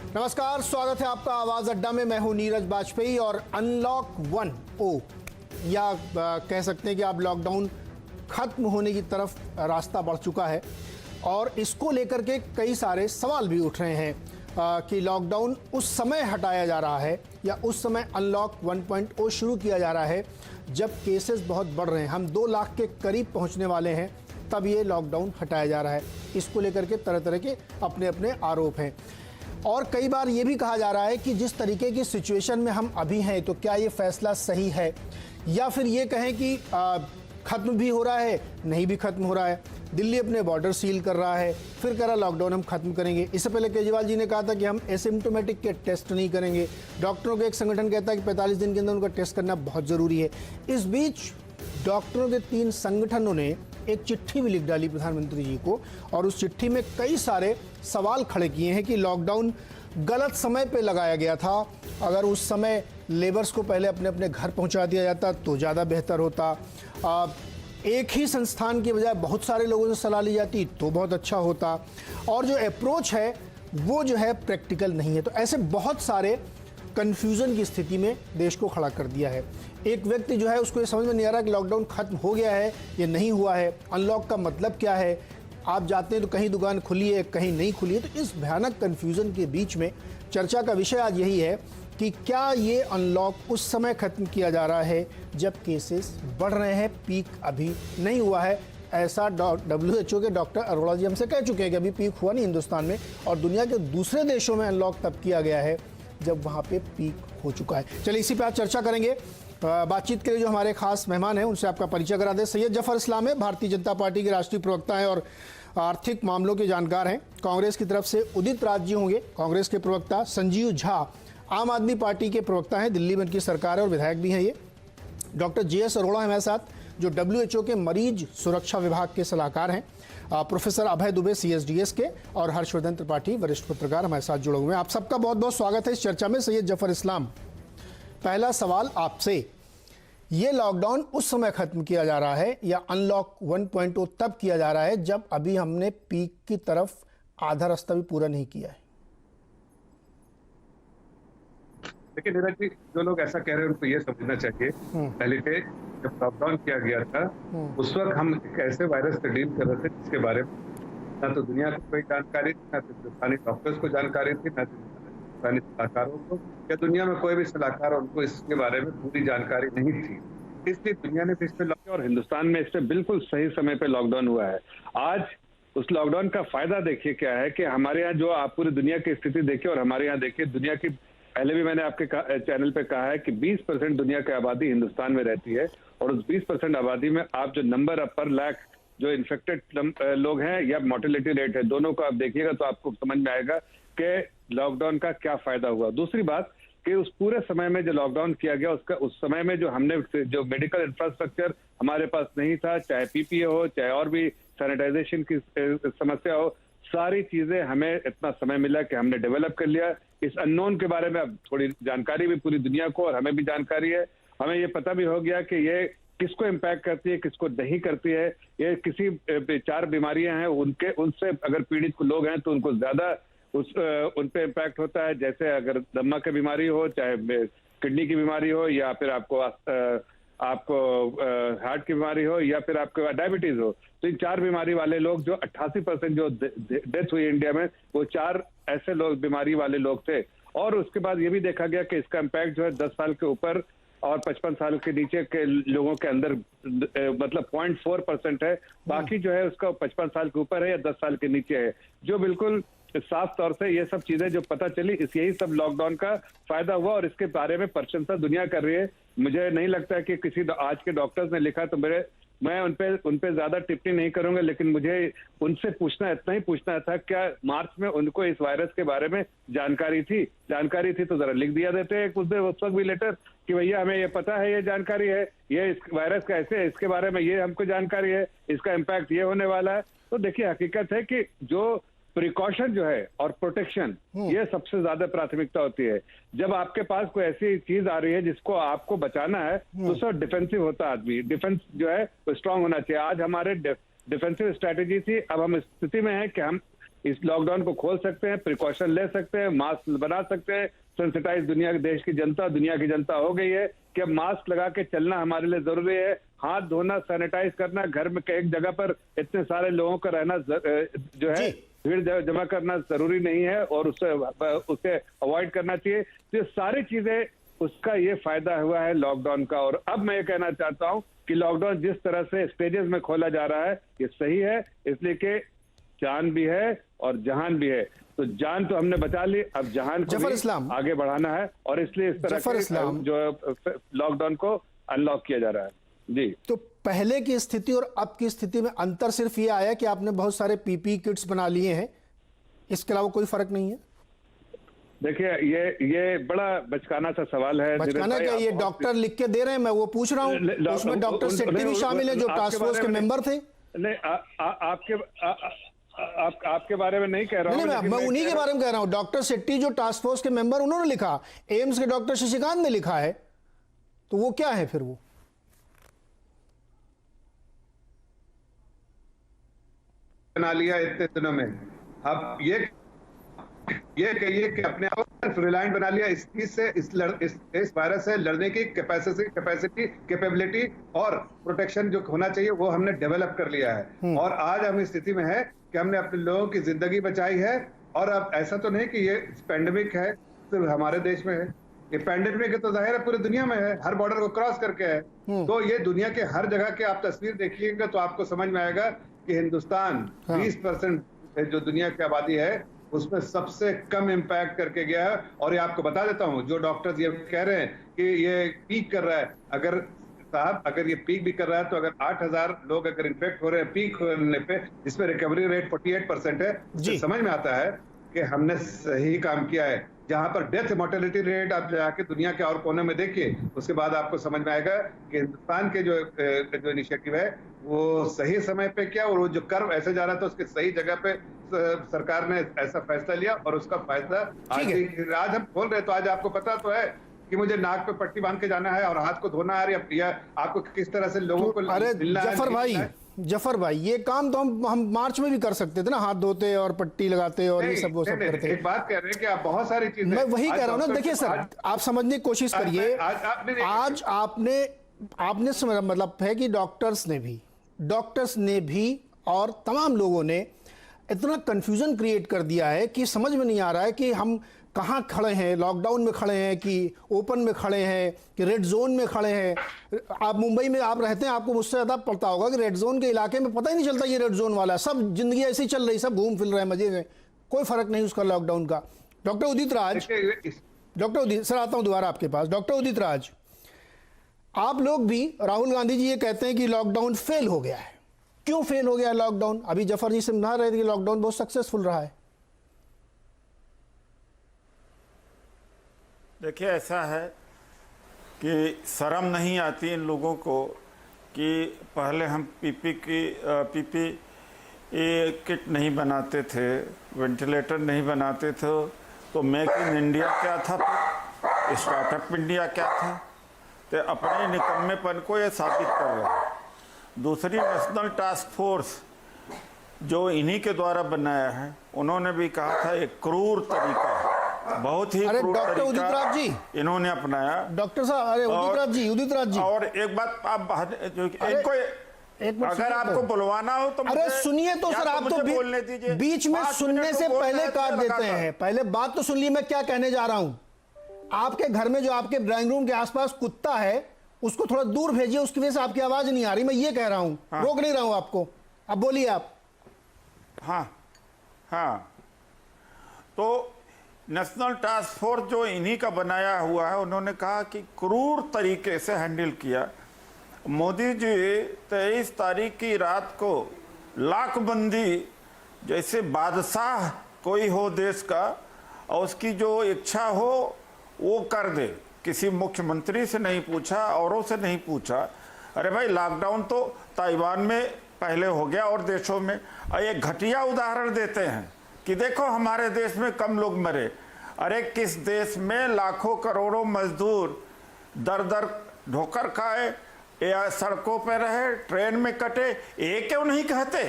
नमस्कार, स्वागत है आपका आवाज अड्डा में। मैं हूं नीरज बाजपेयी और अनलॉक 1 या कह सकते हैं कि आप लॉकडाउन खत्म होने की तरफ रास्ता बढ़ चुका है और इसको लेकर के कई सारे सवाल भी उठ रहे हैं कि लॉकडाउन उस समय हटाया जा रहा है या उस समय अनलॉक 1.0 शुरू किया जा रहा है जब केसेस बहुत बढ़ रहे हैं। हम 2 लाख के करीब पहुंचने वाले हैं, तब ये लॉकडाउन हटाया जा रहा है। इसको लेकर के तरह तरह के अपने अपने आरोप हैं और कई बार ये भी कहा जा रहा है कि जिस तरीके की सिचुएशन में हम अभी हैं तो क्या ये फैसला सही है, या फिर ये कहें कि ख़त्म भी हो रहा है, नहीं भी ख़त्म हो रहा है। दिल्ली अपने बॉर्डर सील कर रहा है, फिर कह रहा लॉकडाउन हम ख़त्म करेंगे। इससे पहले केजरीवाल जी ने कहा था कि हम एसिम्प्टोमेटिक के टेस्ट नहीं करेंगे। डॉक्टरों का एक संगठन कहता है कि 45 दिन के अंदर उनका टेस्ट करना बहुत ज़रूरी है। इस बीच डॉक्टरों के 3 संगठनों ने एक चिट्ठी भी लिख डाली प्रधानमंत्री जी को और उस चिट्ठी में कई सारे सवाल खड़े किए हैं कि लॉकडाउन गलत समय पे लगाया गया था। अगर उस समय लेबर्स को पहले अपने अपने घर पहुंचा दिया जाता तो ज़्यादा बेहतर होता। एक ही संस्थान की बजाय बहुत सारे लोगों से सलाह ली जाती तो बहुत अच्छा होता। और जो अप्रोच है वो जो है प्रैक्टिकल नहीं है। तो ऐसे बहुत सारे कन्फ्यूज़न की स्थिति में देश को खड़ा कर दिया है। एक व्यक्ति जो है उसको ये समझ में नहीं आ रहा कि लॉकडाउन खत्म हो गया है या नहीं हुआ है, अनलॉक का मतलब क्या है। आप जाते हैं तो कहीं दुकान खुली है, कहीं नहीं खुली है। तो इस भयानक कन्फ्यूज़न के बीच में चर्चा का विषय आज यही है कि क्या ये अनलॉक उस समय ख़त्म किया जा रहा है जब केसेस बढ़ रहे हैं, पीक अभी नहीं हुआ है। ऐसा WHO के डॉक्टर अरोड़ा जी हमसे कह चुके हैं कि अभी पीक हुआ नहीं हिंदुस्तान में, और दुनिया के दूसरे देशों में अनलॉक तब किया गया है जब वहाँ पे पीक हो चुका है। चलिए इसी पे आज चर्चा करेंगे। बातचीत के लिए जो हमारे खास मेहमान हैं उनसे आपका परिचय करा दें। सैयद जफर इस्लाम है, भारतीय जनता पार्टी के राष्ट्रीय प्रवक्ता हैं और आर्थिक मामलों के जानकार हैं। कांग्रेस की तरफ से उदित राज जी होंगे, कांग्रेस के प्रवक्ता। संजीव झा आम आदमी पार्टी के प्रवक्ता हैं, दिल्ली में उनकी सरकार है और विधायक भी हैं ये। डॉक्टर JS अरोड़ा हमारे साथ, जो WHO के मरीज सुरक्षा विभाग के सलाहकार हैं। प्रोफेसर अभय दुबे CSDS के, और हर्षवर्धन त्रिपाठी वरिष्ठ पत्रकार हमारे साथ जुड़े हुए हैं। आप सबका बहुत बहुत स्वागत है इस चर्चा में। सैयद जफर इस्लाम, पहला सवाल आपसे, ये लॉकडाउन उस समय खत्म किया जा रहा है या अनलॉक 1.0 तब किया जा रहा है जब अभी हमने पीक की तरफ आधा रास्ता भी पूरा नहीं किया है? देखिए नीरज जी, जो लोग ऐसा कह रहे हैं उनको ये समझना चाहिए, पहले से जब लॉकडाउन किया गया था उस वक्त हम एक ऐसे वायरस से डील कर रहे थे जिसके बारे में ना तो दुनिया को कोई जानकारी थी, ना तो हिंदुस्तानी डॉक्टर्स को जानकारी थी, ना तो हिंदुस्तानी सलाहकारों को या दुनिया में कोई भी सलाहकार उनको इसके बारे में पूरी जानकारी नहीं थी। इसलिए दुनिया ने इस पे और हिंदुस्तान में इससे बिल्कुल सही समय पे लॉकडाउन हुआ है। आज उस लॉकडाउन का फायदा देखिए क्या है कि हमारे यहाँ जो आप पूरी दुनिया की स्थिति देखिए और हमारे यहाँ देखिए, दुनिया की, पहले भी मैंने आपके चैनल पे कहा है कि 20% दुनिया की आबादी हिंदुस्तान में रहती है और उस 20% आबादी में आप जो नंबर पर लाख जो इन्फेक्टेड लोग हैं या मोर्टेलिटी रेट है, दोनों को आप देखिएगा तो आपको समझ में आएगा कि लॉकडाउन का क्या फायदा हुआ। दूसरी बात कि उस पूरे समय में जो लॉकडाउन किया गया उसका उस समय में जो हमने जो मेडिकल इंफ्रास्ट्रक्चर हमारे पास नहीं था, चाहे PPE हो, चाहे और भी सैनिटाइजेशन की समस्या हो, सारी चीजें हमें इतना समय मिला कि हमने डेवलप कर लिया। इस अननोन के बारे में अब थोड़ी जानकारी भी पूरी दुनिया को और हमें भी जानकारी है। हमें ये पता भी हो गया कि ये किसको इम्पैक्ट करती है, किसको नहीं करती है। ये किसी 4 बीमारियां हैं, उनसे अगर पीड़ित लोग हैं तो उनको ज्यादा उन पे इम्पैक्ट होता है। जैसे अगर दमा की बीमारी हो, चाहे किडनी की बीमारी हो, या फिर आपको हार्ट की बीमारी हो, या फिर आपको डायबिटीज हो, तो इन 4 बीमारी वाले लोग, जो 88% जो डेथ हुई इंडिया में, वो 4 ऐसे लोग बीमारी वाले लोग थे। और उसके बाद ये भी देखा गया कि इसका इम्पैक्ट जो है 10 साल के ऊपर और 55 साल के नीचे के लोगों के अंदर मतलब 0.4% है। बाकी जो है उसका 55 साल के ऊपर है या 10 साल के नीचे है। जो बिल्कुल साफ तौर से ये सब चीजें जो पता चली, यही सब लॉकडाउन का फायदा हुआ और इसके बारे में प्रशंसा दुनिया कर रही है। मुझे नहीं लगता कि किसी आज के डॉक्टर्स ने लिखा तो मैं उनपे ज्यादा टिप्पणी नहीं करूंगा, लेकिन मुझे उनसे इतना ही पूछना था, क्या मार्च में उनको इस वायरस के बारे में जानकारी थी तो जरा लिख दिया देते उस वक्त भी लेटर कि भैया हमें ये पता है, ये जानकारी है, ये इस वायरस कैसे है, इसके बारे में ये हमको जानकारी है, इसका इम्पैक्ट ये होने वाला है। तो देखिए हकीकत है कि जो प्रिकॉशन जो है और प्रोटेक्शन, ये सबसे ज्यादा प्राथमिकता होती है। जब आपके पास कोई ऐसी चीज आ रही है जिसको आपको बचाना है तो सब डिफेंसिव होता है आदमी, डिफेंस जो है वो स्ट्रांग होना चाहिए। आज हमारे डिफेंसिव स्ट्रेटेजी थी, अब हम इस स्थिति में है कि हम इस लॉकडाउन को खोल सकते हैं, प्रिकॉशन ले सकते हैं, मास्क बना सकते हैं। सेंसिटाइज दुनिया के देश की जनता, दुनिया की जनता हो गई है कि अब मास्क लगा के चलना हमारे लिए जरूरी है। हाथ धोना, सैनिटाइज करना, घर में एक जगह पर इतने सारे लोगों का रहना जो है भीड़ जमा करना जरूरी नहीं है और उससे अवॉइड करना चाहिए। तो ये सारी चीजें, उसका ये फायदा हुआ है लॉकडाउन का। और अब मैं ये कहना चाहता हूं कि लॉकडाउन जिस तरह से स्टेजेस में खोला जा रहा है ये सही है, इसलिए कि जान भी है और जहान भी है। तो जान तो हमने बचा ली, अब जहान को भी आगे बढ़ाना है और इसलिए इस तरह के जो लॉकडाउन को अनलॉक किया जा रहा है। जी, तो पहले की स्थिति और अब की स्थिति में अंतर सिर्फ ये आया कि आपने बहुत सारे पीपी किट्स बना लिए हैं, इसके अलावा कोई फर्क नहीं है? देखिए, ये बड़ा बचकाना सा सवाल है। बचकाना क्या, ये डॉक्टर लिख के दे रहे हैं, मैं वो पूछ रहा हूं। उसमें डॉक्टर सेट्टी भी शामिल है जो टास्क फोर्स के मेंबर थे। नहीं, आपके बारे में नहीं कह रहा हूं। नहीं, मैं उन्हीं के बारे में कह रहा हूं। डॉक्टर सेट्टी जो टास्क फोर्स के मेंबर, उन्होंने लिखा, एम्स के डॉक्टर शशिकांत ने लिखा है, तो वो क्या है फिर? वो बना लिया इतने दिनों में। अब ये कहिए कि अपने आप को रिलायंट बना लिया इस वायरस से लड़ने की कैपेसिटी, कैपेबिलिटी और प्रोटेक्शन जो होना चाहिए वो हमने डेवलप कर लिया है। और आज हम इस स्थिति में है कि हमने अपने लोगों की जिंदगी बचाई है। और अब ऐसा तो नहीं कि ये पैंडेमिक है सिर्फ हमारे देश में है, ये पैंडेमिक तो जाहिर है पूरी दुनिया में है, हर बॉर्डर को क्रॉस करके है। तो ये दुनिया के हर जगह के आप तस्वीर देखिएगा तो आपको समझ में आएगा कि हिंदुस्तान 20% जो दुनिया की आबादी है उसमें सबसे कम इम्पैक्ट करके गया है। और ये आपको बता देता हूं, जो डॉक्टर्स ये कह रहे हैं कि ये पीक कर रहा है, अगर ये पीक भी कर रहा है तो अगर 8,000 लोग अगर इन्फेक्ट हो रहे हैं पीक होने पे, जिसमें रिकवरी रेट 48% है, तो समझ में आता है कि हमने सही काम किया है। जहां पर डेथ मोर्टेलिटी रेट आप जाके दुनिया के और कोने में देखिए, उसके बाद आपको समझ में आएगा कि हिंदुस्तान के जो इनिशिएटिव है वो सही समय पे किया और वो जो कर्व ऐसे जा रहा था उसके सही जगह पे सरकार ने ऐसा फैसला लिया और उसका फायदा आज हम खोल रहे। तो आज आपको पता तो है कि मुझे नाक पे पट्टी बांध के जाना है और हाथ को धोना है, या आपको किस तरह से लोगों को मिलना है। जफर भाई, ये काम तो हम मार्च में भी कर सकते थे ना, हाथ धोते और पट्टी लगाते और ये सब वो सब करते। एक बात कह रहे हैं कि आप बहुत सारी चीजें, मैं वही कह रहा हूं ना। देखिए सर, आप समझने की कोशिश करिए। आज आपने मतलब है कि डॉक्टर्स ने भी और तमाम लोगों ने इतना कंफ्यूजन क्रिएट कर दिया है कि समझ में नहीं आ रहा है कि हम कहाँ खड़े हैं, लॉकडाउन में खड़े हैं कि ओपन में खड़े हैं कि रेड जोन में खड़े हैं। आप मुंबई में आप रहते हैं, आपको मुझसे ज़्यादा पता होगा कि रेड जोन के इलाके में पता ही नहीं चलता ये रेड जोन वाला है। सब जिंदगी ऐसे ही चल रही, सब घूम फिर रहे हैं मजे में, कोई फर्क नहीं उसका लॉकडाउन का। डॉक्टर उदित राज, सर आता हूँ दोबारा आपके पास। डॉक्टर उदित राज, आप लोग भी, राहुल गांधी जी ये कहते हैं कि लॉकडाउन फेल हो गया है। क्यों फेल हो गया लॉकडाउन? अभी जफर जी समझा रहे थे कि लॉकडाउन बहुत सक्सेसफुल रहा है। देखिए, ऐसा है कि शर्म नहीं आती इन लोगों को कि पहले हम पीपी किट नहीं बनाते थे, वेंटिलेटर नहीं बनाते थे, तो मेक इन इंडिया क्या था, स्टार्टअप इंडिया क्या था, तो अपने निकम्मेपन को ये साबित कर रहे हैं। दूसरी, नेशनल टास्क फोर्स जो इन्हीं के द्वारा बनाया है, उन्होंने भी कहा था एक क्रूर तरीका है, बहुत ही क्रूर डॉक्टर उदित राज जी इन्होंने अपनाया। डॉक्टर साहब, अरे उदित राज जी, और एक बात आप इनको अगर आपको बुलवाना हो तो अरे सुनिए तो सर, आप तो बोलने दीजिए, बीच में सुनने से पहले काट देते हैं। पहले बात तो सुन ली, मैं क्या कहने जा रहा हूं। आपके घर में जो आपके ड्राइंग रूम के आसपास कुत्ता है उसको थोड़ा दूर भेजिए, उसकी वजह से आपकी आवाज नहीं आ रही, मैं ये कह रहा हूं। रोक नहीं रहा हूं आपको, अब बोलिए आप। हाँ, तो नेशनल टास्क फोर्स जो इन्हीं का बनाया हुआ है, उन्होंने कहा कि क्रूर तरीके से हैंडल किया। मोदी जी 23 तारीख की रात को लाकबंदी, जैसे बादशाह कोई हो देश का और उसकी जो इच्छा हो वो कर दे, किसी मुख्यमंत्री से नहीं पूछा, औरों से नहीं पूछा। अरे भाई, लॉकडाउन तो ताइवान में पहले हो गया और देशों में। और एक घटिया उदाहरण देते हैं कि देखो हमारे देश में कम लोग मरे। अरे किस देश में लाखों करोड़ों मजदूर दर दर ठोकर खाए या सड़कों पे रहे, ट्रेन में कटे, ये क्यों नहीं कहते?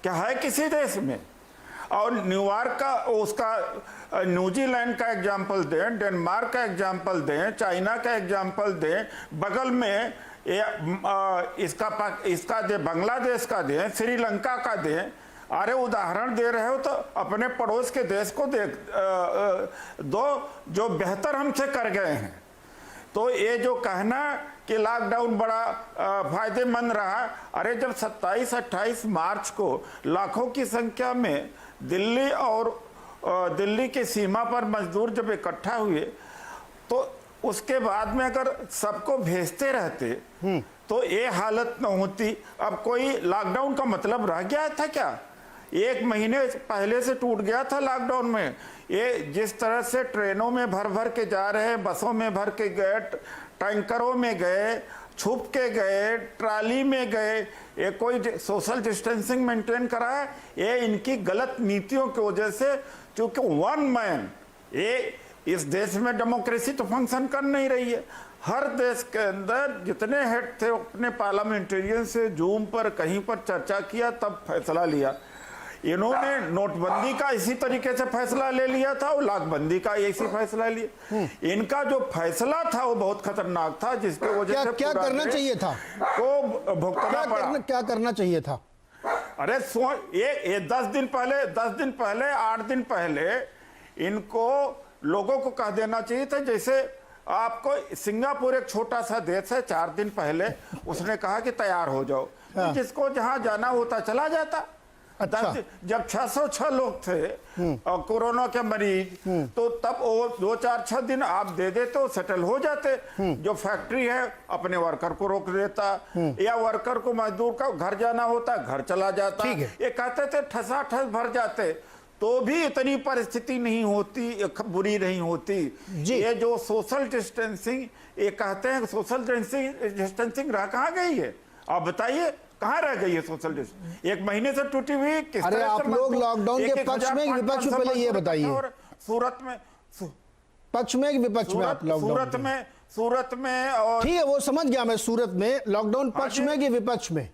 क्या है किसी देश में? और न्यूयॉर्क का उसका न्यूजीलैंड का एग्जाम्पल दें, डेनमार्क का एग्जाम्पल दें, चाइना का एग्जाम्पल दें, बगल में इसका दे, बांग्लादेश का दें, श्रीलंका का दें। अरे उदाहरण दे रहे हो तो अपने पड़ोस के देश को देख दो जो बेहतर हमसे कर गए हैं। तो ये जो कहना कि लॉकडाउन बड़ा फायदेमंद रहा, अरे जब 27-28 मार्च को लाखों की संख्या में दिल्ली और दिल्ली की सीमा पर मजदूर जब इकट्ठा हुए, तो उसके बाद में अगर सबको भेजते रहते तो ये हालत न होती। अब कोई लॉकडाउन का मतलब रह गया था क्या? 1 महीने पहले से टूट गया था लॉकडाउन में। ये जिस तरह से ट्रेनों में भर भर के जा रहे हैं, बसों में भर के गए, टैंकरों में गए, छुप के गए, ट्राली में गए, ये कोई सोशल डिस्टेंसिंग मेंटेन करा है? ये इनकी गलत नीतियों की वजह से, क्योंकि वन मैन, ये इस देश में डेमोक्रेसी तो फंक्शन कर नहीं रही है। हर देश के अंदर जितने हेड थे अपने पार्लियामेंटेरियन से जूम पर कहीं पर चर्चा किया, तब फैसला लिया। इन्होंने नोटबंदी का इसी तरीके से फैसला ले लिया था और लाखबंदी का इसी फैसला लिया। इनका जो फैसला था वो बहुत खतरनाक था, जिसके वजह से क्या करना चाहिए था को भुगतना पड़ा। क्या करना चाहिए था? अरे ये 10 दिन पहले 8 दिन पहले इनको लोगों को कह देना चाहिए था। जैसे आपको सिंगापुर एक छोटा सा देश है, 4 दिन पहले उसने कहा कि तैयार हो जाओ, तो जिसको जहां जाना होता चला जाता। अच्छा। जब 606 लोग थे और कोरोना के मरीज, तो तब वो 2-4-6 दिन आप दे देते तो सेटल हो जाते। जो फैक्ट्री है अपने वर्कर को रोक देता, या वर्कर को मजदूर का घर जाना होता घर चला जाता। ये कहते थे ठसाठस भर जाते, तो भी इतनी परिस्थिति नहीं होती, बुरी नहीं होती। ये जो सोशल डिस्टेंसिंग ये कहते हैं, सोशल डिस्टेंसिंग रह कहाँ गई है? आप बताइए कहाँ रह गई है सोशल डिस्टेंस? 1 महीने से टूटी हुई। किस अरे आप लोग लॉकडाउन के पक्ष में विपक्ष में, पहले ये बताइए। सूरत में पक्ष में विपक्ष में आप लॉकडाउन? सूरत में और ठीक है, वो समझ गया मैं। सूरत में लॉकडाउन पक्ष में कि विपक्ष में?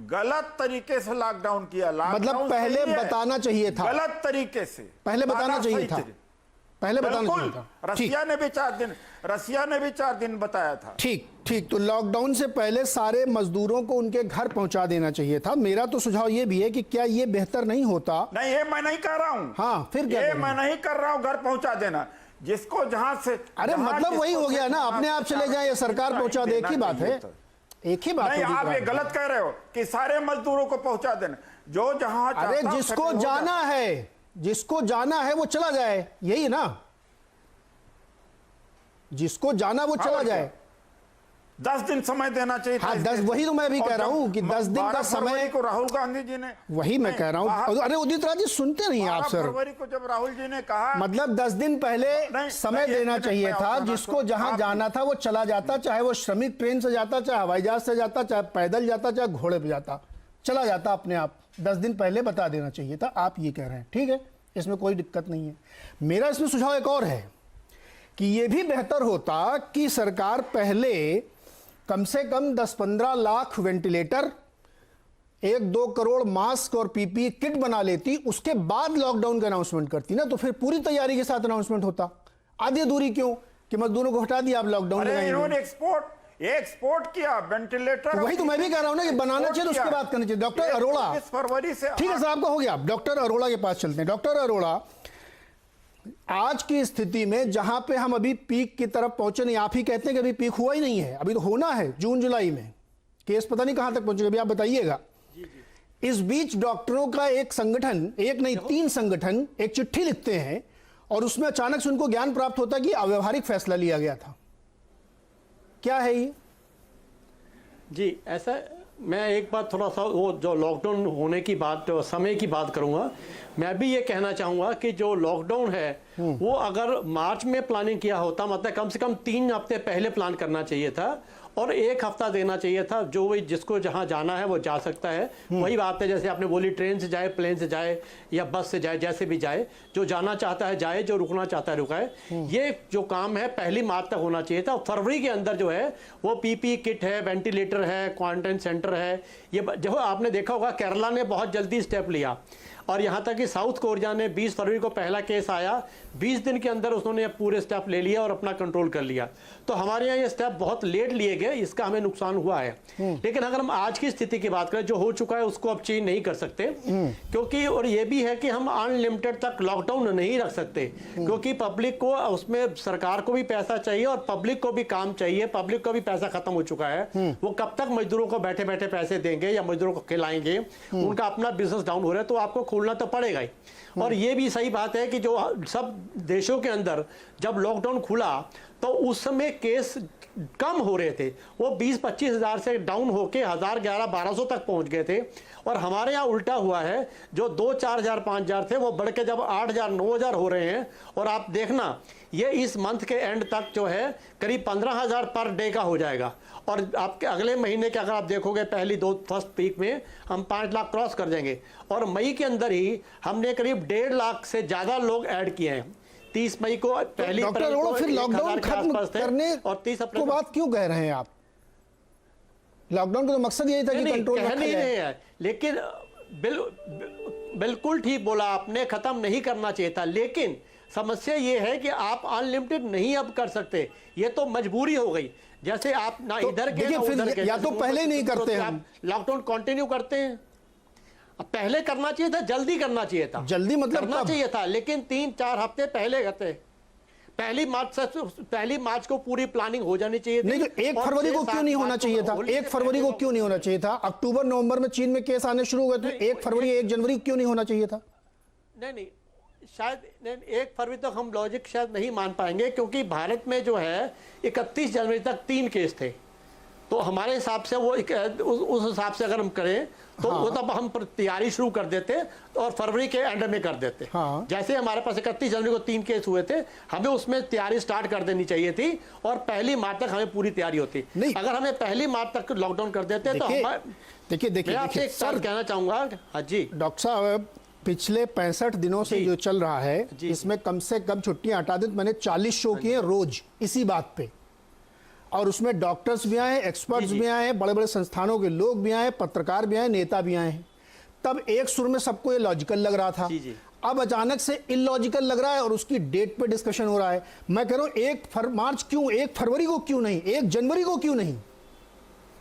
गलत तरीके से लॉकडाउन किया। मतलब पहले बताना चाहिए था, गलत तरीके से पहले बताना चाहिए था, पहले बताना चाहिए था। रसिया ने भी 4 दिन बताया था। ठीक। तो लॉकडाउन से पहले सारे मजदूरों को उनके घर पहुंचा देना चाहिए था। मेरा तो सुझाव ये भी है कि क्या ये बेहतर नहीं होता? नहीं, ये मैं नहीं कह रहा हूँ। हाँ, फिर क्या? ये मैं नहीं कर रहा हूँ घर पहुंचा देना, जिसको जहां से। अरे मतलब वही हो गया ना, अपने आप चले जाए या सरकार पहुंचा दे, एक ही बात है। एक ही बात नहीं, आप ये गलत कह रहे हो कि सारे मजदूरों को पहुंचा देना। जो जहां, अरे जिसको जाना है वो चला जाए, यही ना? जिसको जाना वो चला जाए। 10 दिन समय देना चाहिए था। हाँ, 10, वही तो मैं भी कह रहा हूँ कि 10 दिन का समय को राहुल गांधी जी ने, वही मैं कह रहा हूँ। अरे उदित राज जी सुनते नहीं आप सर। फरवरी को जब राहुल जी ने कहा, मतलब 10 दिन पहले समय देना चाहिए था। जिसको जहां जाना था वो चला जाता, चाहे वो श्रमिक ट्रेन से जाता, चाहे हवाई जहाज से जाता, चाहे पैदल जाता, चाहे घोड़े पे जाता, चला जाता अपने आप। 10 दिन पहले बता देना चाहिए था। आप ये कह रहे हैं, ठीक है, इसमें कोई दिक्कत नहीं है। मेरा इसमें सुझाव एक और है कि ये भी बेहतर होता कि सरकार पहले कम से कम 10-15 लाख वेंटिलेटर, 1-2 करोड़ मास्क और पीपीई किट बना लेती, उसके बाद लॉकडाउन का अनाउंसमेंट करती ना, तो फिर पूरी तैयारी के साथ अनाउंसमेंट होता। आधी अधूरी क्यों कि मजदूरों को हटा दिया, आप लॉकडाउन इन्होंने एक्सपोर्ट किया वेंटिलेटर। वही तो मैं भी कह रहा हूं ना कि बनाना चाहिए तो उसके बाद करना चाहिए। डॉक्टर अरोड़ा, फरवरी से, ठीक है सर, आपका हो गया। डॉक्टर अरोड़ा के पास चलते हैं। डॉक्टर अरोड़ा, आज की स्थिति में जहां पे हम अभी पीक की तरफ पहुंचे नहीं, आप ही कहते हैं कि अभी पीक हुआ ही नहीं है, अभी तो होना है जून जुलाई में। केस पता नहीं कहां तक पहुंचेगा, अभी आप बताइएगा। इस बीच डॉक्टरों का एक संगठन, एक नहीं 3 संगठन एक चिट्ठी लिखते हैं और उसमें अचानक से उनको ज्ञान प्राप्त होता है कि अव्यवहारिक फैसला लिया गया था। क्या है ये? जी, ऐसा मैं एक बात थोड़ा सा वो जो लॉकडाउन होने की बात, समय की बात करूंगा। मैं भी ये कहना चाहूंगा कि जो लॉकडाउन है वो अगर मार्च में प्लानिंग किया होता, मतलब कम से कम 3 हफ्ते पहले प्लान करना चाहिए था। और 1 हफ्ता देना चाहिए था। जो भी जिसको जहां जाना है वो जा सकता है। वही बात है, जैसे आपने बोली, ट्रेन से जाए, प्लेन से जाए या बस से जाए, जैसे भी जाए, जो जाना चाहता है जाए, जो रुकना चाहता है रुकाए। ये जो काम है 1 मार्च तक होना चाहिए था। फरवरी के अंदर जो है वो पीपी किट है, वेंटिलेटर है, क्वारंटाइन सेंटर है। ये जो आपने देखा होगा केरला ने बहुत जल्दी स्टेप लिया, और यहाँ तक कि साउथ कोरिया ने 20 फरवरी को पहला केस आया, 20 दिन के अंदर उन्होंने पूरे स्टेप ले लिया और अपना कंट्रोल कर लिया। तो हमारे यहाँ ये स्टेप बहुत लेट लिए गए, इसका हमें नुकसान हुआ है। लेकिन अगर हम आज की स्थिति की बात करें, जो हो चुका है उसको अब चेंज नहीं कर सकते, क्योंकि और ये भी है कि हम अनलिमिटेड तक लॉकडाउन नहीं रख सकते, क्योंकि पब्लिक को उसमें, सरकार को भी पैसा चाहिए और पब्लिक को भी काम चाहिए। पब्लिक का भी पैसा खत्म हो चुका है, वो कब तक मजदूरों को बैठे बैठे पैसे देंगे या मजदूरों को खिलाएंगे? उनका अपना बिजनेस डाउन हो रहा है, तो आपको खोलना तो पड़ेगा ही। और ये भी सही बात है कि जो सब देशों के अंदर जब लॉकडाउन खुला तो उस समय केस कम हो रहे थे, वो 20-25 हज़ार से डाउन होके 1000, 11, 1200 तक पहुंच गए थे। और हमारे यहाँ उल्टा हुआ है, जो 2-4 हज़ार, 5 हज़ार थे वो बढ़ के जब 8 हज़ार, 9 हज़ार हो रहे हैं। और आप देखना ये इस मंथ के एंड तक जो है करीब 15 हज़ार पर डे का हो जाएगा। और आपके अगले महीने के अगर आप देखोगे पहली फर्स्ट वीक में हम 5 लाख क्रॉस कर जाएंगे। और मई के अंदर ही हमने करीब 1.5 लाख से ज़्यादा लोग ऐड किए हैं। 30 मई को पहली डॉक्टर अरोड़ा, फिर लॉकडाउन खत्म करने और 30 अप्रैल को बात क्यों कह रहे हैं आप? लॉकडाउन का तो मकसद यही था कि कंट्रोल रखा जाए। लेकिन बिल्कुल ठीक बोला आपने, खत्म नहीं करना चाहिए था। लेकिन समस्या ये है कि आप अनलिमिटेड नहीं अब कर सकते, ये तो मजबूरी हो गई। जैसे आप ना तो इधर के देखिए, ना फिर उधर के, या तो पहले ही नहीं करते हम, लॉकडाउन कंटिन्यू करते हैं। अब पहले करना चाहिए था, जल्दी करना चाहिए था। जल्दी मतलब करना कब? चाहिए था, लेकिन 3-4 हफ्ते पहले करते। 1 मार्च को पूरी प्लानिंग हो जानी चाहिए थी। नहीं, तो 1 फरवरी को क्यों नहीं होना चाहिए था? 1 फरवरी को क्यों नहीं होना चाहिए था? अक्टूबर नवंबर में चीन में केस आने शुरू हुए, तो 1 फरवरी 1 जनवरी क्यों नहीं होना चाहिए था? नहीं, शायद 1 फरवरी तक हम लॉजिक शायद नहीं मान पाएंगे, क्योंकि भारत में जो है 31 जनवरी तक 3 केस थे। तो हमारे हिसाब से वो उस हिसाब से अगर हम करें तो वो तब हम तैयारी शुरू कर देते और फरवरी के एंड में कर देते। जैसे हमारे पास 31 जनवरी को 3 केस हुए थे, हमें उसमें तैयारी स्टार्ट कर देनी चाहिए थी और 1 मार्च तक हमें पूरी तैयारी होती। अगर हमें 1 मार्च तक लॉकडाउन कर देते तो देखिए मैं आपसे एक सर कहना चाहूंगा। हाँ जी डॉक्टर साहब, पिछले 65 दिनों से जो चल रहा है, इसमें कम से कम छुट्टियां हटा दी। मैंने 40 शो किए रोज इसी बात पे, और उसमें डॉक्टर्स भी आए, एक्सपर्ट्स भी आए, बड़े बड़े संस्थानों के लोग भी आए, पत्रकार भी आए, नेता भी आए हैं। तब एक सुर में सबको ये लॉजिकल लग रहा था। अब अचानक से इलॉजिकल लग रहा है और उसकी डेट पे डिस्कशन हो रहा है। मैं कह रहा हूं 1 मार्च क्यों, 1 फरवरी को क्यों नहीं, 1 जनवरी को क्यों नहीं?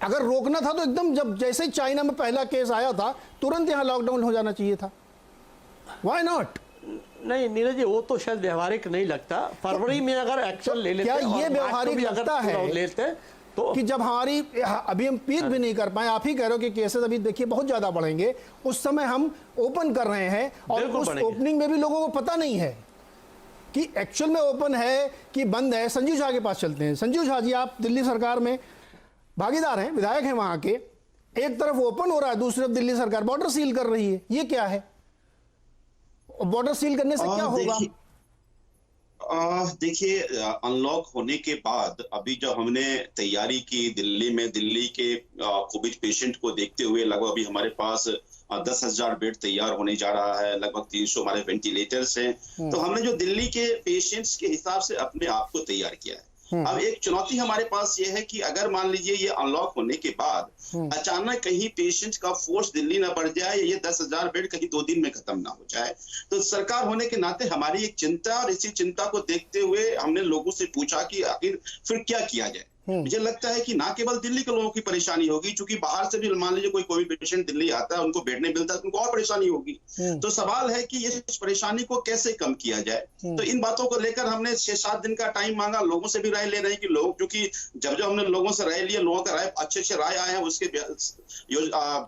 अगर रोकना था तो एकदम जब जैसे ही चाइना में पहला केस आया था तुरंत यहां लॉकडाउन हो जाना चाहिए था। Why not? नहीं नीरज जी, वो तो शायद व्यवहारिक नहीं लगता। फरवरी में अगर एक्शन ले लेते, क्या ये व्यवहारिक लगता है लेते तो कि जब हमारी अभी हम पीक भी नहीं कर पाए, आप ही कह रहे हो कि केसेस अभी देखिए बहुत ज्यादा बढ़ेंगे, उस समय हम ओपन कर रहे हैं और उस ओपनिंग में भी लोगों को पता नहीं है कि एक्चुअल में ओपन है कि बंद है। संजीव झा के पास चलते हैं। संजीव झा जी, आप दिल्ली सरकार में भागीदार हैं, विधायक हैं वहां के। एक तरफ ओपन हो रहा है, दूसरी तरफ दिल्ली सरकार बॉर्डर सील कर रही है, ये क्या है? बॉर्डर सील करने से क्या होगा? देखिए, अनलॉक होने के बाद अभी जो हमने तैयारी की दिल्ली के कोविड पेशेंट को देखते हुए, लगभग अभी हमारे पास 10,000 बेड तैयार होने जा रहा है, लगभग 300 हमारे वेंटिलेटर्स हैं। तो हमने जो दिल्ली के पेशेंट्स के हिसाब से अपने आप को तैयार किया है। अब एक चुनौती हमारे पास ये है कि अगर मान लीजिए ये अनलॉक होने के बाद अचानक कहीं पेशेंट का फोर्स दिल्ली ना बढ़ जाए, ये 10,000 बेड कहीं 2 दिन में खत्म ना हो जाए, तो सरकार होने के नाते हमारी एक चिंता, और इसी चिंता को देखते हुए हमने लोगों से पूछा कि आखिर फिर क्या किया जाए। मुझे लगता है कि ना केवल दिल्ली के लोगों की परेशानी होगी, क्योंकि बाहर से भी मान लीजिए कोई कोविड पेशेंट दिल्ली आता है, उनको बेड नहीं मिलता, तो उनको और परेशानी होगी। तो सवाल है कि इस परेशानी को कैसे कम किया जाए। तो इन बातों को लेकर हमने 6-7 दिन का टाइम मांगा, लोगों से भी राय ले रहे हैं कि लोग, क्योंकि जब हमने लोगों से राय लिया, लोगों का राय अच्छे राय आए हैं, उसके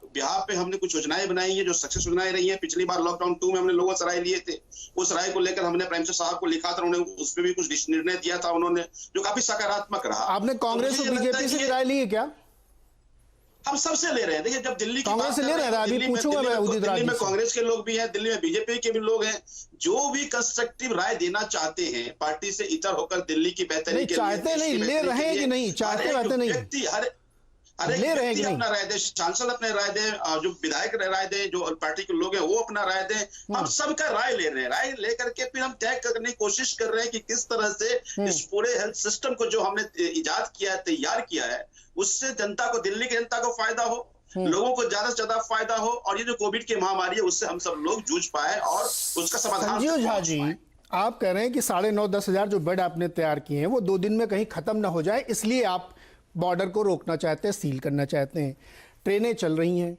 बिहार पे हमने कुछ योजनाएं बनाई है जो सक्सेस योजनाएं रही है। पिछली बार लॉकडाउन 2 में हमने लोगों से राय लिए थे, उस राय को लेकर हमने प्राइम मिनिस्टर साहब को लिखा था, उन्होंने उस पर भी कुछ निर्णय दिया था उन्होंने, जो काफी सकारात्मक रहा। आपने कांग्रेस और बीजेपी से राय ली है क्या? हम सबसे ले रहे हैं। देखिए, जब दिल्ली की कांग्रेस बात से कर ले रहे रहे हैं, हैं, अभी दिल्ली में पूछूंगा मैं उदित राज दिल्ली में जी से। कांग्रेस के लोग भी हैं, दिल्ली में बीजेपी के भी लोग हैं, जो भी कंस्ट्रक्टिव राय देना चाहते हैं पार्टी से इतर होकर दिल्ली की बेहतरी नहीं के लिए, चाहते नहीं, ले रहे हैं कि नहीं, चाहते रहते नहीं, व्यक्ति हर एक ले रहे हैं व्यक्ति कि नहीं? अपना राय दे, सांसद अपने राय दे, जो विधायक राय दे, जो पार्टी के लोग हैं वो अपना राय दें। हम सबका राय ले रहे हैं, राय लेकर के फिर हम तय करने की कोशिश कर रहे हैं कि किस तरह से इस पूरे हेल्थ सिस्टम को जो हमने इजाद किया है, तैयार किया है, उससे जनता को, दिल्ली की जनता को फायदा हो, लोगों को ज्यादा से ज्यादा फायदा हो, और ये जो कोविड की महामारी है उससे हम सब लोग जूझ पाए और उसका समाधान संजीव झा पहुंच जी, पाए। आप कह रहे हैं कि 9,500-10 हजार जो बेड आपने तैयार किए हैं वो 2 दिन में कहीं खत्म ना हो जाए, इसलिए आप बॉर्डर को रोकना चाहते हैं, सील करना चाहते हैं। ट्रेनें चल रही हैं,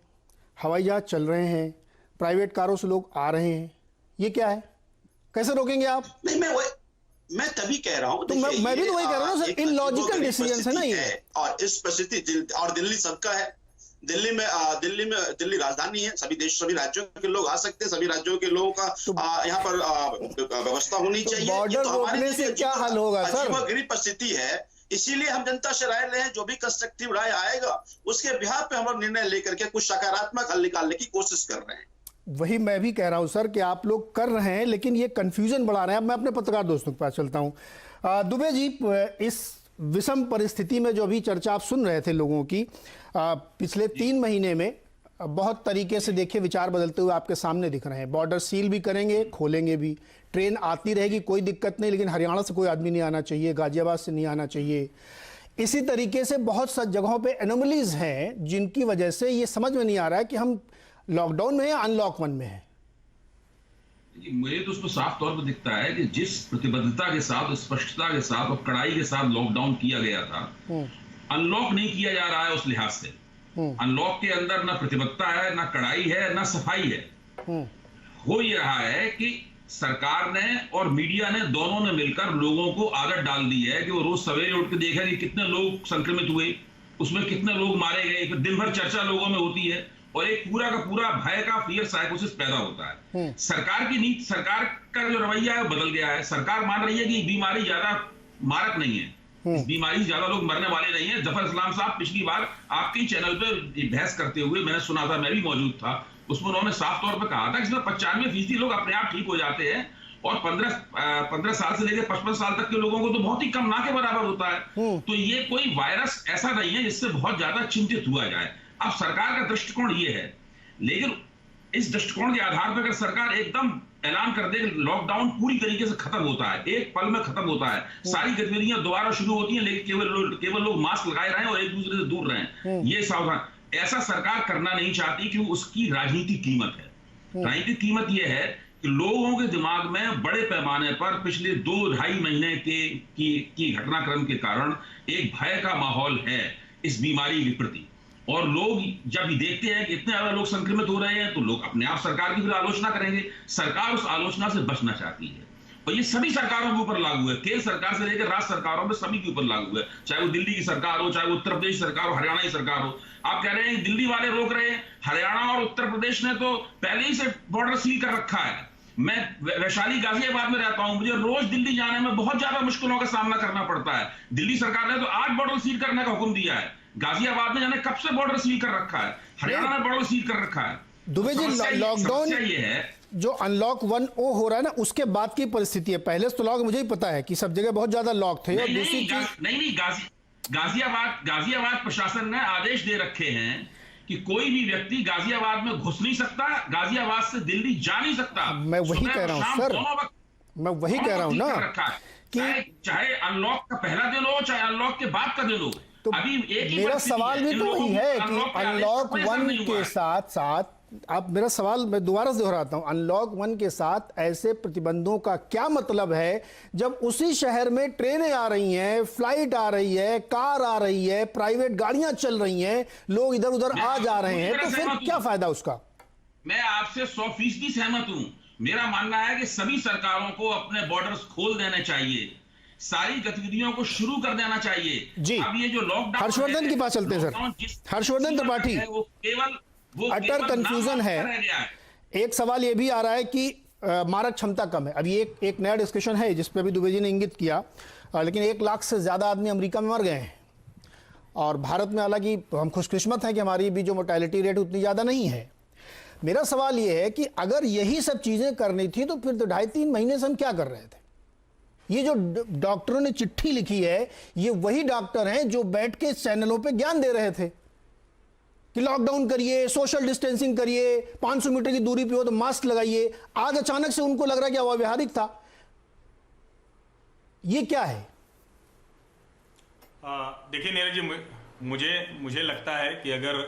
हवाई जहाज चल रहे हैं, प्राइवेट कारों से लोग आ रहे हैं, ये क्या है, कैसे रोकेंगे आप? नहीं, मैं तभी कह रहा हूं, तो मैं भी तो वही कह रहा हूं सर, इलॉजिकल डिसीजन है ना ये। और इस परिस्थिति, और दिल्ली सबका है, दिल्ली राजधानी है, सभी राज्यों के लोग आ सकते हैं, सभी राज्यों के लोगों का यहाँ पर व्यवस्था होनी चाहिए। बॉर्डर रोकने से क्या हल होगा सर? अजीबोगरीब परिस्थिति है, इसीलिए हम जनता से राय ले हैं, जो भी कंस्ट्रक्टिव राय आएगा उसके बिहार पे हम निर्णय लेकर के कुछ सकारात्मक हल निकालने की कोशिश कर रहे हैं। वही मैं भी कह रहा हूं सर कि आप लोग कर रहे हैं, लेकिन ये कंफ्यूजन बढ़ा रहे हैं। अब मैं अपने पत्रकार दोस्तों के पास चलता हूं। दुबे जी, इस विषम परिस्थिति में जो अभी चर्चा आप सुन रहे थे लोगों की, पिछले 3 महीने में बहुत तरीके से देखिए विचार बदलते हुए आपके सामने दिख रहे हैं। बॉर्डर सील भी करेंगे, खोलेंगे भी, ट्रेन आती रहेगी, कोई दिक्कत नहीं, लेकिन हरियाणा से कोई आदमी नहीं आना चाहिए, गाजियाबाद से नहीं आना चाहिए। इसी तरीके से बहुत सा जगहों पे एनोमलीज हैं जिनकी वजह से ये समझ में नहीं आ रहा है कि हम लॉकडाउन में या अनलॉक 1 में है। मुझे तो उसमें साफ तौर पर दिखता है कि जिस प्रतिबद्धता के साथ, स्पष्टता के साथ और कड़ाई के साथ लॉकडाउन किया गया था, अनलॉक नहीं किया जा रहा है। उस लिहाज से अनलॉक के अंदर ना प्रतिबद्धता है, ना कड़ाई है, ना सफाई है। हो ये रहा है कि सरकार ने और मीडिया ने, दोनों ने मिलकर लोगों को आदत डाल दी है कि वो रोज सवेरे उठ के देखें कि कितने लोग संक्रमित हुए, उसमें कितने लोग मारे गए, फिर दिन भर चर्चा लोगों में होती है और एक पूरा का पूरा भय का फियर साइकोसिस पैदा होता है। सरकार की नीति, सरकार का जो रवैया है बदल गया है। सरकार मान रही है कि बीमारी ज्यादा मारक नहीं है, इस बीमारी से ज्यादा लोग मरने वाले नहीं है। जफर इस्लाम साहब पिछली बार आपके चैनल पे बहस करते हुए मैंने सुना था, मैं भी मौजूद था, उसमें उन्होंने साफ तौर पर कहा था कि इसमें 95% लोग अपने आप ठीक हो जाते हैं और 15 साल से लेकर 55 साल तक के लोगों को तो बहुत ही कम, ना के बराबर होता है। तो ये कोई वायरस ऐसा नहीं है जिससे बहुत ज्यादा चिंतित हुआ जाए। अब सरकार का दृष्टिकोण ये है, लेकिन इस दृष्टिकोण के आधार पर अगर सरकार एकदम ऐलान कर दे कि लॉकडाउन पूरी तरीके से खत्म होता है, एक पल में खत्म होता है, सारी गतिविधियां दोबारा शुरू होती हैं, लेकिन केवल लोग मास्क लगाए रहें और एक दूसरे से दूर रहें, ये सावधान, ऐसा सरकार करना नहीं चाहती क्योंकि उसकी राजनीतिक कीमत है। राजनीतिक कीमत यह है कि लोगों के दिमाग में बड़े पैमाने पर पिछले 2-2.5 महीने की घटनाक्रम के कारण एक भय का माहौल है इस बीमारी के प्रति। और लोग जब देखते हैं कि इतने ज्यादा लोग संक्रमित हो रहे हैं तो लोग अपने आप सरकार की फिर आलोचना करेंगे। सरकार उस आलोचना से बचना चाहती है और ये सभी सरकारों के ऊपर लागू है, केंद्र सरकार से लेकर राज्य सरकारों में सभी के ऊपर लागू है, चाहे वो दिल्ली की सरकार हो, चाहे वो उत्तर प्रदेश सरकार हो, हरियाणा की सरकार हो। आप कह रहे हैं दिल्ली वाले रोक रहे हैं, हरियाणा और उत्तर प्रदेश ने तो पहले ही से बॉर्डर सील कर रखा है। मैं वैशाली गाजियाबाद में रहता हूं, मुझे रोज दिल्ली जाने में बहुत ज्यादा मुश्किलों का सामना करना पड़ता है। दिल्ली सरकार ने तो आज बॉर्डर सील करने का हुक्म दिया है, गाजियाबाद में जाने कब से बॉर्डर सील कर रखा है, हरियाणा ने बॉर्डर सील कर रखा है। दुबे जी, लॉकडाउन ये है जो अनलॉक 1O हो रहा है ना, उसके बाद की परिस्थिति है। पहले तो लॉक, मुझे ही पता है कि सब जगह बहुत ज्यादा लॉक थे। और दूसरी चीज, गाजियाबाद प्रशासन ने आदेश दे रखे हैं कि कोई भी व्यक्ति गाजियाबाद में घुस नहीं सकता, गाजियाबाद से दिल्ली जा नहीं सकता। मैं वही कह रहा हूं सर, मैं वही कह रहा हूं ना कि चाहे अनलॉक का पहला दिन हो, चाहे अनलॉक के बाद का दिन हो। तो अभी मेरा सवाल भी तो वही है कि अनलॉक 1 के साथ साथ, आप मेरा सवाल मैं दोबारा से दोहराता हूं, अनलॉक 1 के साथ ऐसे प्रतिबंधों का क्या मतलब है जब उसी शहर में ट्रेनें आ रही हैं, फ्लाइट आ रही है, कार आ रही है, प्राइवेट गाड़ियां चल रही हैं, लोग इधर उधर आ जा रहे हैं, तो फिर क्या फायदा उसका? मैं आपसे 100% सहमत हूं। मेरा मानना है कि सभी सरकारों को अपने बॉर्डर्स खोल देने चाहिए, सारी गतिविधियों को शुरू कर देना चाहिए जी। अब ये जो लॉकडाउन, हर्षवर्धन के पास चलते हैं सर। हर्षवर्धन त्रिपाठी, अटर कंफ्यूजन है। एक सवाल ये भी आ रहा है कि मारक क्षमता कम है। अभी एक नया डिस्कशन है जिस पे भी दुबे जी ने इंगित किया, लेकिन 1 लाख से ज्यादा आदमी अमेरिका में मर गए हैं और भारत में हालांकि हम खुशकिस्मत हैं कि हमारी भी जो मोर्टेलिटी रेट उतनी ज़्यादा नहीं है। मेरा सवाल ये है कि अगर यही सब चीज़ें करनी थी तो फिर तो 2.5-3 महीने से हम क्या कर रहे थे? ये जो डॉक्टरों ने चिट्ठी लिखी है, ये वही डॉक्टर हैं जो बैठ के चैनलों पे ज्ञान दे रहे थे कि लॉकडाउन करिए, सोशल डिस्टेंसिंग करिए, 500 मीटर की दूरी पे हो तो मास्क लगाइए। आज अचानक से उनको लग रहा है कि अव्यावहारिक था। ये क्या है? देखिए नीरज जी, मुझे लगता है कि अगर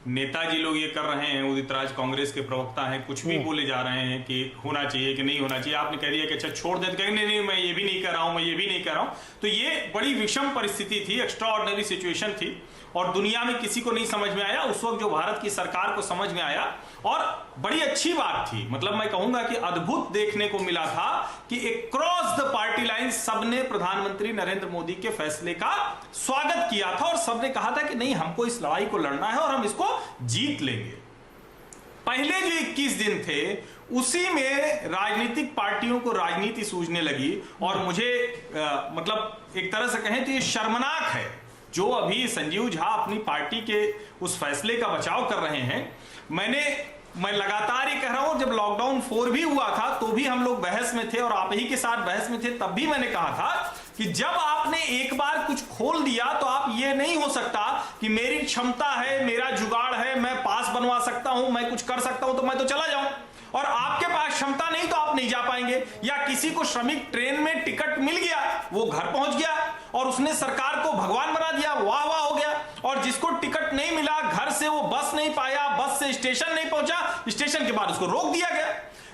नेताजी लोग ये कर रहे हैं, उदित राज कांग्रेस के प्रवक्ता हैं, कुछ भी बोले जा रहे हैं कि होना चाहिए कि नहीं होना चाहिए, आपने कह दिया कि अच्छा छोड़ देते, कहेंगे नहीं मैं ये भी नहीं कर रहा हूं, मैं ये भी नहीं कर रहा हूं, तो ये बड़ी विषम परिस्थिति थी, एक्स्ट्रा ऑर्डिनरी सिचुएशन थी और दुनिया में किसी को नहीं समझ में आया। उस वक्त जो भारत की सरकार को समझ में आया और बड़ी अच्छी बात थी, मतलब मैं कहूंगा कि अद्भुत देखने को मिला था कि एक क्रॉस द पार्टी लाइन सबने प्रधानमंत्री नरेंद्र मोदी के फैसले का स्वागत किया था और सबने कहा था कि नहीं हमको इस लड़ाई को लड़ना है और हम इसको जीत लेंगे। पहले जो 21 दिन थे उसी में राजनीतिक पार्टियों को राजनीति सूझने लगी और मुझे मतलब एक तरह से कहें तो ये शर्मनाक है जो अभी संजीव झा अपनी पार्टी के उस फैसले का बचाव कर रहे हैं। मैं लगातार ये कह रहा हूं, जब लॉकडाउन 4 भी हुआ था तो भी हम लोग बहस में थे और आप ही के साथ बहस में थे, तब भी मैंने कहा था कि जब आपने एक बार कुछ खोल दिया तो आप ये नहीं हो सकता कि मेरी क्षमता है, मेरा जुगाड़ है, मैं पास बनवा सकता हूं, मैं कुछ कर सकता हूं तो मैं तो चला जाऊं, और आपके पास क्षमता नहीं तो आप नहीं जा पाएंगे। या किसी को श्रमिक ट्रेन में टिकट मिल गया, वो घर पहुंच गया और उसने सरकार को भगवान बना दिया, वाह वाह हो गया, और जिसको टिकट नहीं मिला, घर से वो बस नहीं पाया, बस से स्टेशन नहीं पहुंचा, स्टेशन के बाद उसको रोक दिया गया।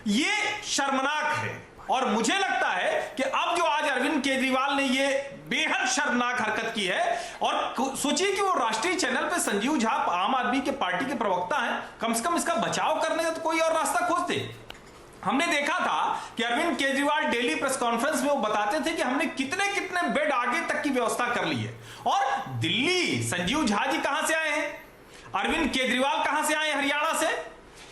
ये शर्मनाक है और मुझे लगता है कि अब जो आज अरविंद केजरीवाल ने ये बेहद शर्मनाक हरकत की है, और सोचिए कि वो राष्ट्रीय चैनल पे संजीव झा आम आदमी के पार्टी के प्रवक्ता हैं, कम से कम इसका बचाव करने का तो कोई और रास्ता खोजते। हमने देखा था कि Arvind Kejriwal daily press conference में वो बताते थे कि हमने कितने कितने बेड आगे तक की व्यवस्था कर ली है। और दिल्ली संजीव झा जी कहां से आए हैं, अरविंद केजरीवाल कहां से आए, हरियाणा से,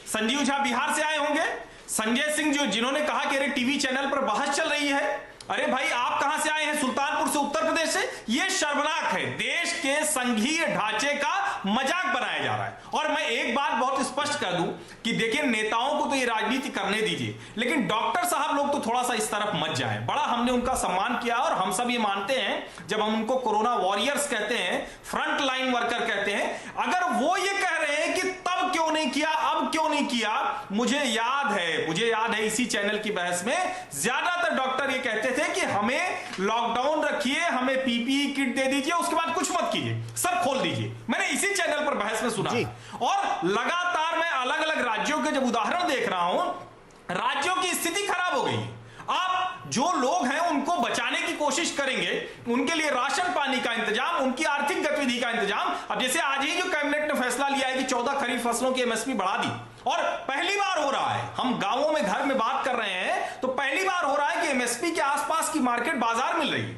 संजीव झा बिहार से आए होंगे, संजय सिंह जिन्होंने कहा कि अरे टीवी चैनल पर बहस चल रही है, अरे भाई आप कहां से आए हैं, सुल्तानपुर से, उत्तर प्रदेश से। ये शर्मनाक है, देश के संघीय ढांचे का मजाक बनाया जा रहा है। और मैं एक बात बहुत स्पष्ट कर दूं कि देखिए नेताओं को तो ये राजनीति करने दीजिए, लेकिन डॉक्टर साहब लोग तो थोड़ा सा इस तरफ मत जाएं। बड़ा हमने उनका सम्मान किया और हम सब ये मानते हैं, जब हम उनको कोरोना वॉरियर्स कहते हैं, फ्रंट लाइन वर्कर कहते हैं, अगर वो ये कह रहे हैं कि तब क्यों नहीं किया, अब क्यों नहीं किया, मुझे याद है इसी चैनल की बहस में ज्यादातर डॉक्टर ये कहते थे कि हमें लॉकडाउन रखिए, हमें पीपीई किट दे दीजिए, उसके बाद कुछ मत कीजिए, सब खोल दीजिए। मैंने इसी चैनल पर बहस में सुना और लगातार मैं अलग अलग राज्यों के जब उदाहरण देख रहा हूं, राज्यों की स्थिति खराब हो गई। आप जो लोग हैं उनको बचाने की कोशिश करेंगे, उनके लिए राशन पानी का इंतजाम, उनकी आर्थिक गतिविधि का इंतजाम। अब जैसे आज ही जो कैबिनेट ने फैसला लिया है कि 14 खरीफ फसलों की एमएसपी बढ़ा दी, और पहली बार हो रहा है, हम गांवों में घर में बात कर रहे हैं तो पहली बार हो रहा है कि एमएसपी के आसपास की मार्केट बाजार मिल रही है।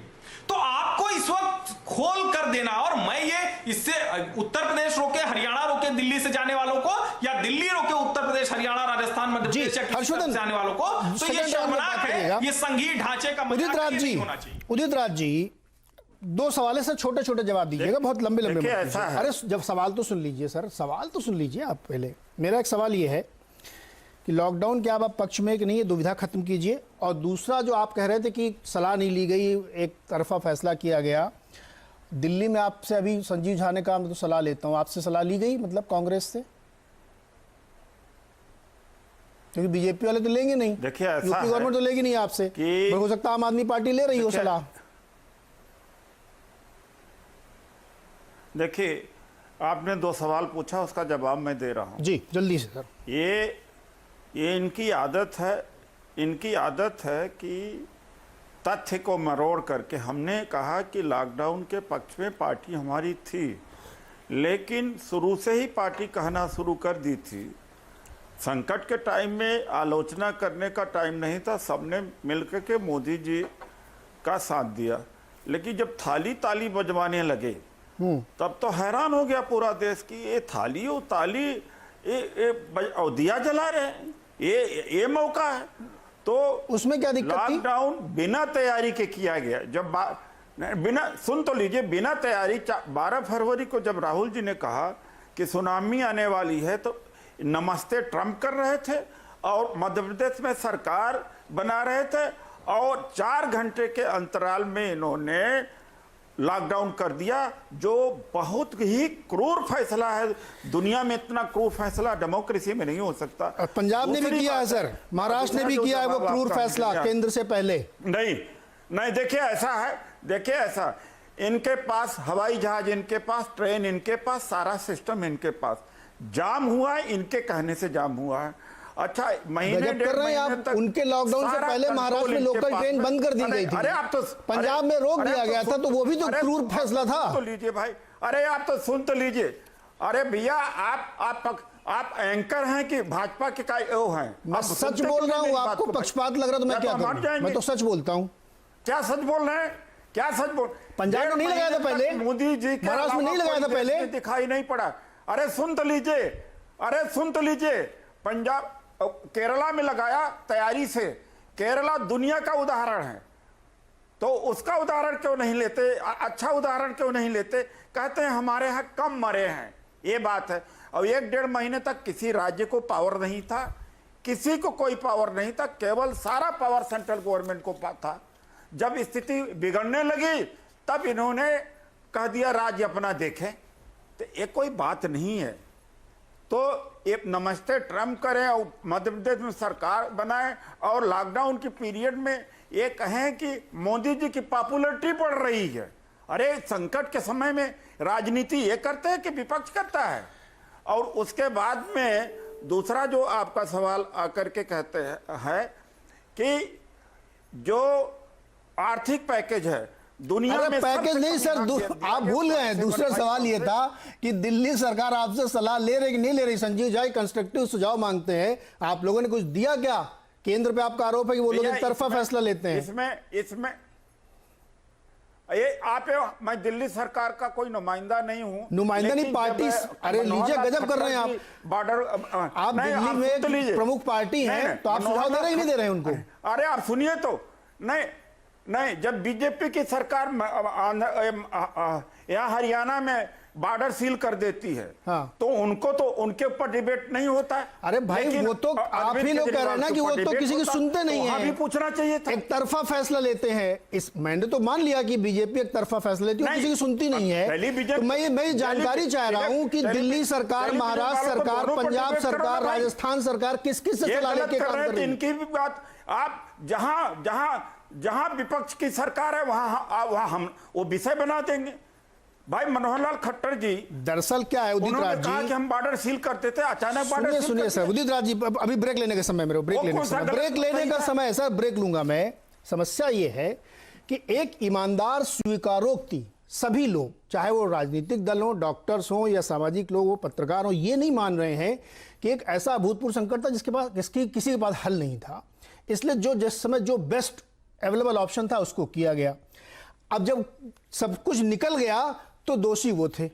तो आपको इस वक्त खोल कर देना, और मैं ये इससे उत्तर प्रदेश रोके, हरियाणा रोके दिल्ली से जाने वालों को, या दिल्ली रोके उत्तर प्रदेश, हरियाणा, राजस्थान, मध्य प्रदेश या किसी तरफ से जाने वालों को, तो ये शर्मनाक है, ये संघीय ढांचे का उदित राज जी 2 सवाल से छोटे छोटे जवाब दीजिएगा, बहुत लंबे लंबे। अरे जब सवाल तो सुन लीजिए सर, सवाल तो सुन लीजिए आप पहले। मेरा एक सवाल ये है कि लॉकडाउन के आप पक्ष में कि नहीं, ये दुविधा खत्म कीजिए, और दूसरा जो आप कह रहे थे कि सलाह नहीं ली गई, एक तरफा फैसला किया गया दिल्ली में, आपसे अभी संजीव झा ने कहा मैं तो सलाह लेता हूं, आपसे सलाह ली गई मतलब कांग्रेस से? क्योंकि बीजेपी वाले तो लेंगे नहीं, देखिए यूपी गवर्नमेंट तो लेगी नहीं आपसे, हो सकता है आम आदमी पार्टी ले रही हो सलाह। देखिए आपने 2 सवाल पूछा, उसका जवाब मैं दे रहा हूं जी, जल्दी से सर। ये इनकी आदत है कि तथ्य को मरोड़ करके, हमने कहा कि लॉकडाउन के पक्ष में पार्टी हमारी थी, लेकिन शुरू से ही पार्टी कहना शुरू कर दी थी, संकट के टाइम में आलोचना करने का टाइम नहीं था, सबने मिलकर के मोदी जी का साथ दिया। लेकिन जब थाली ताली बजवाने लगे तब तो हैरान हो गया पूरा देश कि ये थाली और ताली ये दिया जला रहे हैं, ये मौका है। तो उसमें क्या दिक्कत थी? लॉकडाउन बिना तैयारी के किया गया। जब बिना, सुन तो लीजिए, बिना तैयारी 12 फरवरी को जब राहुल जी ने कहा कि सुनामी आने वाली है तो नमस्ते ट्रम्प कर रहे थे और मध्य प्रदेश में सरकार बना रहे थे और 4 घंटे के अंतराल में इन्होंने लॉकडाउन कर दिया, जो बहुत ही क्रूर फैसला है। दुनिया में इतना क्रूर फैसला डेमोक्रेसी में नहीं हो सकता। पंजाब ने भी किया है सर, महाराष्ट्र ने भी किया है वो क्रूर फैसला केंद्र से पहले। नहीं नहीं, देखिए ऐसा है, देखिए ऐसा, इनके पास हवाई जहाज, इनके पास ट्रेन, इनके पास सारा सिस्टम, इनके पास जाम हुआ है, इनके कहने से जाम हुआ है। अच्छा, महीने कर रहे हैं आप, उनके लॉकडाउन से पहले महाराष्ट्र में लोकल ट्रेन बंद कर दी गई थी। अरे आप तो पंजाब में रोक दिया गया था, तो वो भी तो क्रूर फैसला था। तो लीजिए भाई, अरे आप तो सुन तो लीजिए। अरे भैया, आप एंकर हैं कि भाजपा के का वो हैं? मैं सच बोल रहा हूँ, आपको पक्षपात लग रहा तो मैं क्या करूं? मैं तो सच बोलता हूँ। क्या सच बोल रहे हैं? क्या सच बोल? पंजाब में नहीं लगाया था पहले, मोदी जी, महाराष्ट्र में नहीं लगाया था पहले, दिखाई नहीं पड़ा। अरे सुन तो लीजिए, अरे सुन तो लीजिए, पंजाब केरला में लगाया तैयारी से। केरला दुनिया का उदाहरण है, तो उसका उदाहरण क्यों नहीं लेते? अच्छा उदाहरण क्यों नहीं लेते? कहते हैं हमारे यहाँ कम मरे हैं, ये बात है। और 1-1.5 महीने तक किसी राज्य को पावर नहीं था, किसी को कोई पावर नहीं था, केवल सारा पावर सेंट्रल गवर्नमेंट को था। जब स्थिति बिगड़ने लगी तब इन्होंने कह दिया राज्य अपना देखें, तो ये कोई बात नहीं है। तो ये नमस्ते ट्रम्प करें और मध्य प्रदेश में सरकार बनाए और लॉकडाउन की पीरियड में ये कहें कि मोदी जी की पॉपुलैरिटी बढ़ रही है। अरे संकट के समय में राजनीति ये करते हैं कि विपक्ष करता है? और उसके बाद में दूसरा जो आपका सवाल आकर के कहते हैं कि जो आर्थिक पैकेज है दुनिया में, पैकेज नहीं सर, आप भूल गए हैं। दूसरा सवाल यह था कि दिल्ली सरकार आपसे सलाह ले रही कि नहीं ले रही? संजीव झा कंस्ट्रक्टिव सुझाव मांगते हैं, आप लोगों ने कुछ दिया क्या? केंद्र पे आपका आरोप है कि वो लोग एक तरफा फैसला लेते हैं। इसमें मैं दिल्ली सरकार का कोई नुमाइंदा नहीं हूं। नुमाइंदा नहीं, पार्टी। अरे लीजिए, गजब कर रहे हैं आप। बॉर्डर, आप दिल्ली में एक प्रमुख पार्टी हैं, तो आप सुझाव दे रहे हैं नहीं दे रहे हैं उनको? अरे आप सुनिए तो। नहीं, जब बीजेपी की सरकार यहाँ हरियाणा में बॉर्डर सील कर देती है, हाँ, तो उनके ऊपर डिबेट नहीं होता है। अरे भाई, वो तो आप ही लोग कह रहे हैं ना कि वो तो किसी की सुनते नहीं है। अभी पूछना चाहिए था। एक तरफा फैसला लेते हैं। इस मैंने तो मान लिया कि बीजेपी एक तरफा फैसला लेती है, किसी की सुनती नहीं है। तो मैं जानकारी चाह रहा हूँ कि दिल्ली सरकार, महाराष्ट्र सरकार, पंजाब सरकार, राजस्थान सरकार किस किस से सलाह लेके काम कर रही है? इनकी भी बात, आप जहां विपक्ष की सरकार है वहां हम वो विषय बना देंगे। भाई मनोहर लाल खट्टर जी, दरअसल क्या है उदित राज जी, कहा कि हम बॉर्डर सील करते थे, अचानक बॉर्डर सुनिए सर, उदित राज जी, अभी ब्रेक लेने का समय, मेरे ब्रेक लेने का समय है सर, ब्रेक लूंगा मैं। समस्या ये है कि एक ईमानदार स्वीकारोक्ति सभी लोग, चाहे वो राजनीतिक दल हो, डॉक्टर्स हो या सामाजिक लोग हो, पत्रकार हो, ये नहीं मान रहे हैं कि एक ऐसा अभूतपूर्व संकट था जिसकी किसी के पास हल नहीं था। इसलिए जिस समय जो बेस्ट अवेलेबल ऑप्शन था उसको किया गया। अब जब सब कुछ निकल गया तो दोषी वो थे।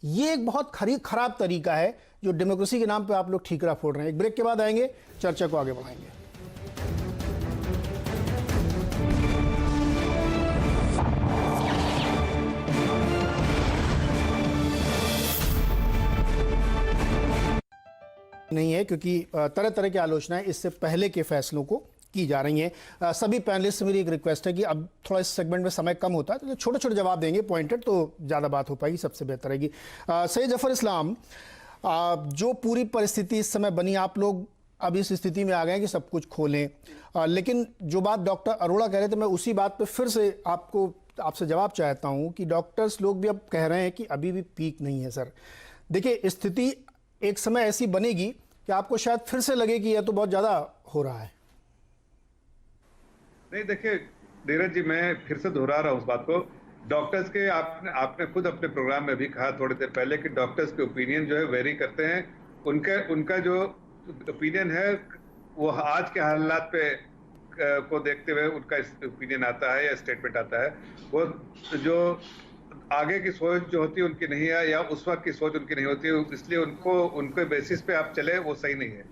ये एक बहुत खराब तरीका है जो डेमोक्रेसी के नाम पे आप लोग ठीकरा फोड़ रहे हैं। एक ब्रेक के बाद आएंगे, चर्चा को आगे बढ़ाएंगे। नहीं है, क्योंकि तरह तरह की आलोचनाएं इससे पहले के फैसलों को की जा रही हैं। सभी पैनलिस्ट से मेरी एक रिक्वेस्ट है कि अब थोड़ा इस सेगमेंट में समय कम होता है, तो छोटे छोटे जवाब देंगे पॉइंटेड, तो ज़्यादा बात हो पाएगी, सबसे बेहतर रहेगी। सैयद जफर इस्लाम, जो पूरी परिस्थिति इस समय बनी, आप लोग अब इस स्थिति में आ गए कि सब कुछ खोलें, लेकिन जो बात डॉक्टर अरोड़ा कह रहे थे, मैं उसी बात पर फिर से आपसे जवाब चाहता हूँ कि डॉक्टर्स लोग भी अब कह रहे हैं कि अभी भी पीक नहीं है। सर देखिए, स्थिति एक समय ऐसी बनेगी कि आपको शायद फिर से लगे कि यह तो बहुत ज़्यादा हो रहा है। नहीं, देखिए नीरज जी, मैं फिर से दोहरा रहा हूँ उस बात को। डॉक्टर्स के आपने खुद अपने प्रोग्राम में भी कहा थोड़ी देर पहले कि डॉक्टर्स के ओपिनियन जो है वेरी करते हैं। उनका जो ओपिनियन है वो आज के हालात पे को देखते हुए उनका ओपिनियन आता है या स्टेटमेंट आता है। वो जो आगे की सोच जो होती है उनकी नहीं है, या उस वक्त की सोच उनकी नहीं होती है, इसलिए उनके बेसिस पे आप चले वो सही नहीं है।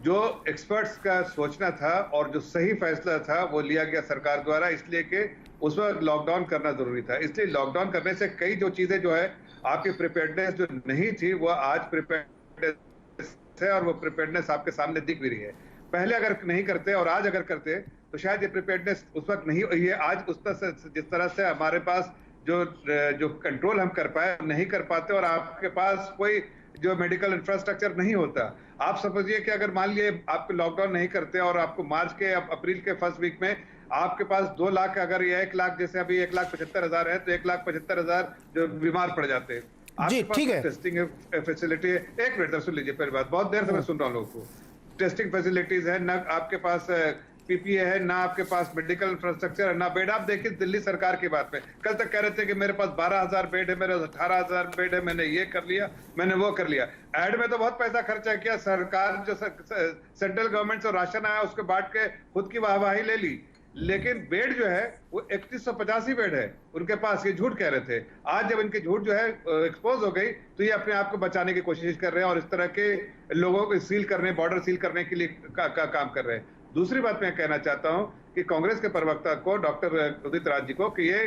जो एक्सपर्ट्स का सोचना था और जो सही फैसला था वो लिया गया सरकार द्वारा, इसलिए कि उस वक्त लॉकडाउन करना जरूरी था। इसलिए लॉकडाउन करने से कई जो चीजें जो है आपकी प्रिपेयर्डनेस जो नहीं थी वो आज प्रिपेयर्डनेस है और वो प्रिपेयर्डनेस आपके सामने दिख भी रही है। पहले अगर नहीं करते और आज अगर करते तो शायद ये प्रिपेयर्डनेस उस वक्त नहीं हुई है। आज उस तरह से जिस तरह से हमारे पास जो कंट्रोल हम कर पाए नहीं कर पाते, और आपके पास कोई जो मेडिकल इंफ्रास्ट्रक्चर नहीं होता। आप समझिए कि अगर मान लिए आप लॉकडाउन नहीं करते और आपको मार्च के अप्रैल के फर्स्ट वीक में आपके पास 2 लाख अगर ये 1 लाख जैसे अभी 1,75,000 है तो 1,75,000 जो बीमार पड़ जाते हैं। जी ठीक है, टेस्टिंग फैसिलिटी है। एक मिनट सुन लीजिए पहली बात, बहुत देर से मैं सुन रहा हूँ लोगों को। टेस्टिंग फैसिलिटीज है, ना आपके पास पीपीए है, ना आपके पास मेडिकल इंफ्रास्ट्रक्चर है, ना बेड। आप देखिए दिल्ली सरकार की बात में कल तक कह रहे थे कि मेरे पास 12,000 बेड है, मेरे 18,000 बेड है, मैंने ये कर लिया, मैंने वो कर लिया। एड में तो बहुत पैसा खर्चा किया सरकार, जो सेंट्रल गवर्नमेंट से राशन आया उसके बांट के खुद की वाहवाही ले ली, लेकिन बेड जो है वो 3185 बेड है उनके पास। ये झूठ कह रहे थे। आज जब इनके झूठ जो है एक्सपोज हो गई तो ये अपने आप को बचाने की कोशिश कर रहे हैं और इस तरह के लोगों को सील करने, बॉर्डर सील करने के लिए काम कर रहे हैं। दूसरी बात मैं कहना चाहता हूं कि कांग्रेस के प्रवक्ता को, डॉक्टर उदित राज जी को, कि ये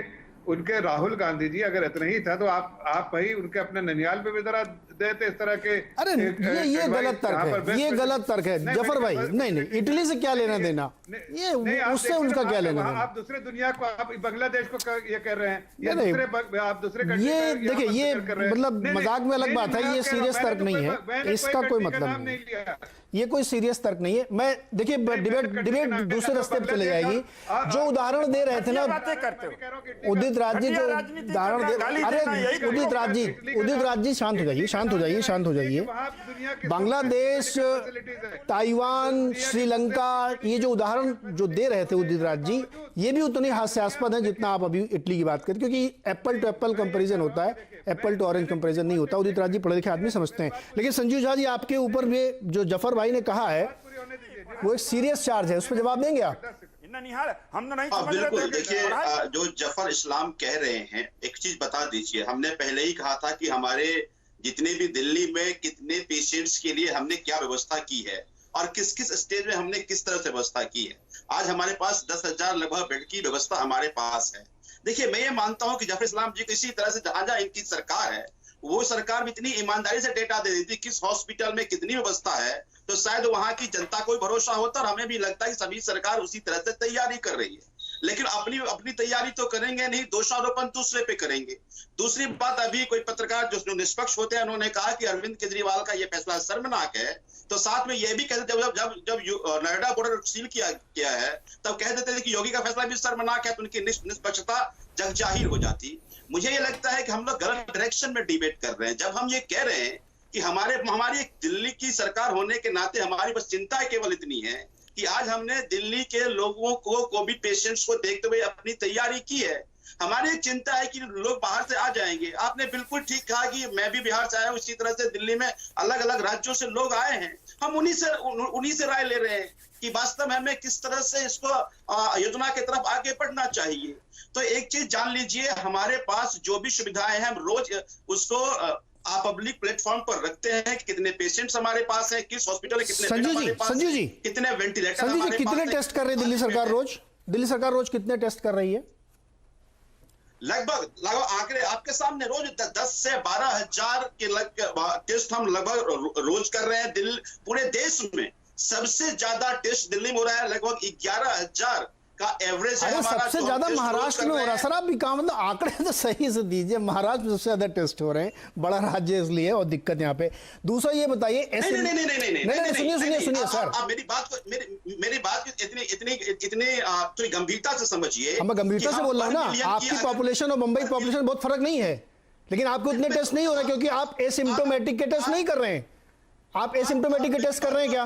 उनके राहुल गांधी जी अगर इतना ही था तो आप भाई उनके अपने ननियाल पे भी जरा देते इस तरह के। अरे ये गलत तर्क है, ये गलत तर्क है जफर भाई। नहीं, इटली से क्या लेना देना, ये उससे उनका क्या लेना देना। आप दूसरे दुनिया को, आप बांग्लादेश को ये कह रहे हैं, आप दूसरे ये देखिए, ये मतलब मजाक में अलग बात है, ये सीरियस तर्क नहीं है, इसका कोई मतलब नहीं, ये कोई सीरियस तर्क नहीं है। मैं देखिए डिबेट दूसरे रास्ते पे चले जाएगी। जो उदाहरण दे रहे थे ना उदित राज जी, जो उदाहरण दे, अरे उदित राज जी शांत हो जाइए। बांग्लादेश, ताइवान, श्रीलंका, ये जो उदाहरण जो दे रहे थे उदित राज जी, ये भी उतने हास्यास्पद हैं जितना आप अभी इटली की बात करते, क्योंकि एप्पल टू एप्पल कंपैरिजन होता है, एप्पल टू ऑरेंज कंपैरिजन नहीं होता। उदित राज जी पढ़े लिखे आदमी समझते हैं। लेकिन संजीव झा जी, आपके ऊपर भी जो जफर भाई ने कहा है वो एक सीरियस चार्ज है, उस पर जवाब देंगे आप? हम नहीं बिल्कुल। देखिए, जो जफर इस्लाम कह रहे हैं, एक चीज बता दीजिए, हमने पहले ही कहा था कि हमारे जितने भी दिल्ली में कितने पेशेंट्स के लिए हमने क्या व्यवस्था की है और किस किस स्टेज में हमने किस तरह से व्यवस्था की है। आज हमारे पास 10,000 लगभग बेड की व्यवस्था हमारे पास है। देखिए, मैं ये मानता हूं कि जफर इस्लाम जी को इसी तरह से जहां जहां इनकी सरकार है, वो सरकार भी इतनी ईमानदारी से डेटा दे देती किस हॉस्पिटल में कितनी व्यवस्था है, तो शायद वहां की जनता को भरोसा होता। और हमें भी लगता है कि सभी सरकार उसी तरह से तैयारी कर रही है, लेकिन अपनी तैयारी तो करेंगे नहीं, दोषारोपण दूसरे पे करेंगे। दूसरी बात, अभी कोई पत्रकार जो निष्पक्ष होते हैं उन्होंने कहा कि अरविंद केजरीवाल का यह फैसला शर्मनाक है, तो साथ में यह भी कहते जब नोएडा बॉर्डर सील किया है तब कह देते थे कि योगी का फैसला भी शर्मनाक है, तो उनकी निष्पक्षता जग जाहिर हो जाती। मुझे ये लगता है कि हम लोग गलत डायरेक्शन में डिबेट कर रहे हैं जब हम ये कह रहे हैं कि हमारी दिल्ली की सरकार होने के नाते हमारी बस चिंता केवल इतनी है कि आज हमने दिल्ली के लोगों को, कोविड पेशेंट्स को देखते हुए अपनी तैयारी की है। हमारी एक चिंता है कि लोग बाहर से आ जाएंगे। आपने बिल्कुल ठीक कहा कि मैं भी बिहार से आया हूं, इसी तरह से दिल्ली में अलग अलग राज्यों से लोग आए हैं। हम उन्हीं से राय ले रहे हैं कि वास्तव में हमें किस तरह से इसको योजना की तरफ आगे बढ़ना चाहिए। तो एक चीज जान लीजिए, हमारे पास जो भी सुविधाएं हैं हम रोज उसको आप पब्लिक प्लेटफॉर्म पर रखते हैं कि कितने पेशेंट्स हमारे पास हैं, किस हॉस्पिटल में कितने संजीव जी कितने वेंटिलेटर संजीव जी कितने टेस्ट कर रही है दिल्ली सरकार रोज कितने टेस्ट कर रही है? लगभग आंकड़े आपके सामने, रोज 10 से 12,000 के टेस्ट हम लगभग रोज कर रहे हैं। पूरे देश में सबसे ज्यादा टेस्ट दिल्ली में हो रहा है, लगभग 11,000 का एवरेज है हमारा। सबसे ज्यादा महाराष्ट्र में हो रहा है। सर आप भी काम, मतलब आंकड़े तो सही से दीजिए। महाराष्ट्र में सबसे ज्यादा टेस्ट हो रहे हैं, बड़ा राज्य इसलिए, और दिक्कत यहाँ पे। दूसरा ये बताइए, सुनिए सर, आप मेरी बात इतनी गंभीरता से समझिए। मैं गंभीरता से बोल रहा हूँ ना, आपकी पॉपुलेशन और मुंबई पॉपुलेशन बहुत फर्क नहीं है, लेकिन आपको इतने टेस्ट नहीं हो रहे क्योंकि आप एसिम्प्टोमेटिक के टेस्ट नहीं कर रहे हैं। आप एसिम्प्टोमेटिक के टेस्ट कर रहे हैं क्या?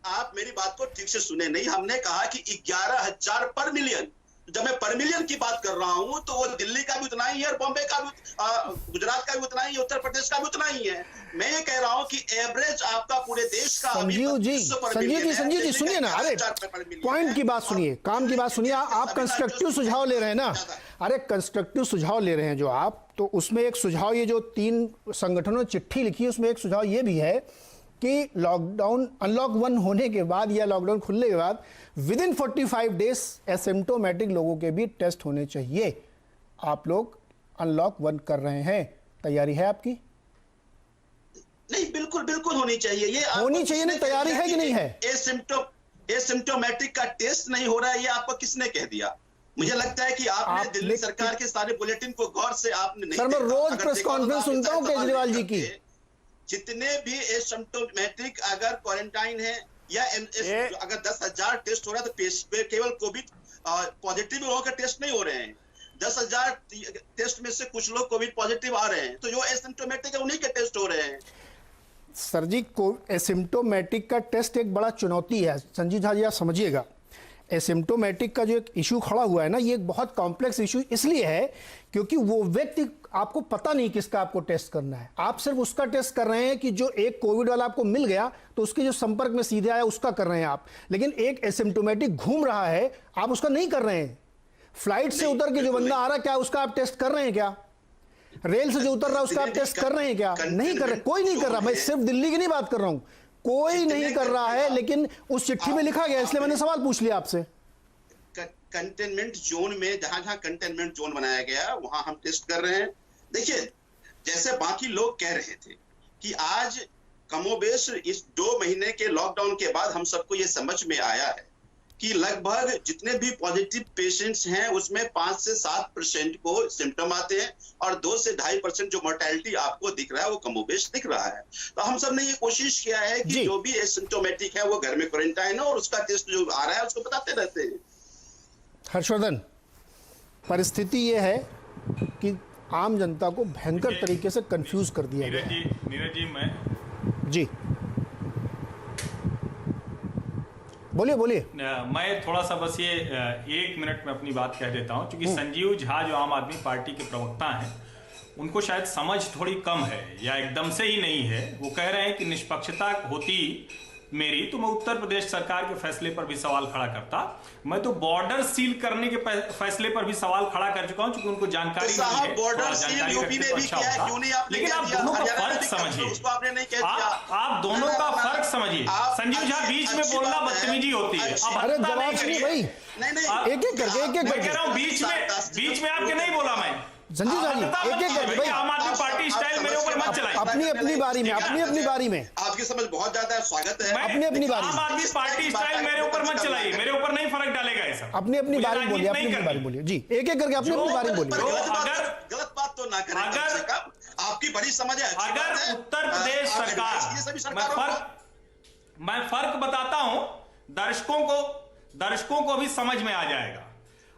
आप मेरी बात को ठीक से सुने नहीं। हमने कहा कि 11,000 पर मिलियन। जब मैं पर मिलियन की बात कर रहा हूं तो वो दिल्ली का भी उतना ही है, और बॉम्बे का भी, गुजरात का भी उतना ही है, उत्तर प्रदेश का भी उतना ही है। मैं ये कह रहा हूं कि एवरेज आपका पूरे देश का संजीव जी सुनिए ना, अरे पॉइंट की बात सुनिए, काम की बात सुनिए। आप कंस्ट्रक्टिव सुझाव ले रहे हैं ना, अरे कंस्ट्रक्टिव सुझाव ले रहे हैं जो आप, तो उसमें एक सुझाव, ये जो 3 संगठनों ने चिट्ठी लिखी है उसमें एक सुझाव ये भी है कि लॉकडाउन अनलॉक 1 होने के बाद या लॉकडाउन खुलने के बाद विद इन 45 डेज एसिम्प्टोमेटिक लोगों के भी टेस्ट होने चाहिए। आप लोग अनलॉक 1 कर रहे हैं, तैयारी है आपकी? नहीं, बिल्कुल बिल्कुल होनी चाहिए। ये होनी चाहिए नहीं, तैयारी है कि नहीं है? एसिम्प्टोमेटिक का टेस्ट नहीं हो रहा है, ये आपको किसने कह दिया? मुझे लगता है कि आपने दिल्ली सरकार के सारे बुलेटिन को गौर से आपने नहीं सर, मैं देखा। रोज अगर प्रेस देखा कॉन्फ्रेंस तो आप सुनता हूं इसका केजरीवाल इस्तेमाल जी की। करते। जितने भी एसिम्प्टोमेटिक अगर क्वारंटाइन है या अगर 10,000 टेस्ट हो रहा है तो केवल कोविड पॉजिटिव लोगों का टेस्ट नहीं हो रहे हैं। 10,000 टेस्ट में से कुछ लोग कोविड पॉजिटिव आ रहे हैं, तो जो एसिम्प्टोमेटिक है उन्हीं के टेस्ट हो रहे हैं। सर जी, एसिम्प्टोमेटिक का टेस्ट एक बड़ा चुनौती है। संजीव झा जी, आप समझिएगा, एसिम्प्टोमेटिक का जो एक इशू खड़ा हुआ है ना, ये एक बहुत कॉम्प्लेक्स इशू इसलिए है क्योंकि वो व्यक्ति, आपको पता नहीं किसका आपको टेस्ट करना है। आप सिर्फ उसका टेस्ट कर रहे हैं कि जो एक कोविड वाला आपको मिल गया तो उसके जो संपर्क में सीधे आया उसका कर रहे हैं आप, लेकिन एक एसिम्प्टोमेटिक घूम रहा है आप उसका नहीं कर रहे हैं। फ्लाइट से उतर के जो बंदा आ रहा है, क्या उसका आप टेस्ट कर रहे हैं? क्या रेल से जो उतर रहा है उसका आप टेस्ट कर रहे हैं? क्या नहीं कर रहे? कोई नहीं कर रहा। मैं सिर्फ दिल्ली की नहीं बात कर रहा हूं, कोई नहीं कर रहा है, लेकिन उस चिट्ठी में लिखा गया, इसलिए मैंने सवाल पूछ लिया आपसे। कंटेनमेंट जोन में जहां कंटेनमेंट जोन बनाया गया वहां हम टेस्ट कर रहे हैं। देखिए, जैसे बाकी लोग कह रहे थे कि आज कमोबेश इस 2 महीने के लॉकडाउन के बाद हम सबको ये समझ में आया है कि लगभग जितने भी पॉजिटिव पेशेंट्स हैं उसमें 5 से 7% को सिम्टम आते हैं और 2 से 2.5% जो मोर्टेलिटी आपको दिख रहा है वो कमोबेश दिख रहा है। तो हम सब ने ये कोशिश किया है कि जो भी एसिम्प्टोमेटिक है वो घर में क्वारंटाइन है और उसका टेस्ट जो आ रहा है उसको बताते रहते हैं। हर्षवर्धन, परिस्थिति ये है कि आम जनता को भयंकर तरीके से कंफ्यूज कर दिया गया है। नीरज जी, बोलिए। मैं थोड़ा सा बस ये 1 मिनट में अपनी बात कह देता हूं, क्योंकि संजीव झा जो आम आदमी पार्टी के प्रवक्ता हैं उनको शायद समझ थोड़ी कम है या एकदम से ही नहीं है। वो कह रहे हैं कि निष्पक्षता होती मेरी तो मैं उत्तर प्रदेश सरकार के फैसले पर भी सवाल खड़ा करता। मैं तो बॉर्डर सील करने के फैसले पर भी सवाल खड़ा कर चुका हूं, क्योंकि उनको जानकारी नहीं है। बॉर्डर सील यूपी ने भी किया है, क्यों नहीं आपने? लेकिन आप दोनों का फर्क समझिए, आप दोनों का फर्क समझिए। संजीव झा, बीच में बोलना बदतमीजी होती है। अरे जवाब नहीं भाई, एक एक करके मैं कह रहा हूं, बीच में आपके नहीं बोला मैं। संजीव झा जी, एक करके भाई, आम आदमी पार्टी स्टाइल मेरे ऊपर मत चलाइए। अपनी बारी में आपकी समझ बहुत ज्यादा है, स्वागत है। अपनी बारी आम आदमी पार्टी स्टाइल मेरे ऊपर मत चलाइए, मेरे ऊपर नहीं फर्क डालेगा ऐसा। अपनी बारी बोलिए, जी, एक करके अपनी बारी बोलिए। गलत बात तो ना करें, आपकी बड़ी समझ है। अगर उत्तर प्रदेश सरकार, मैं फर्क बताता हूं, दर्शकों को भी समझ में आ जाएगा।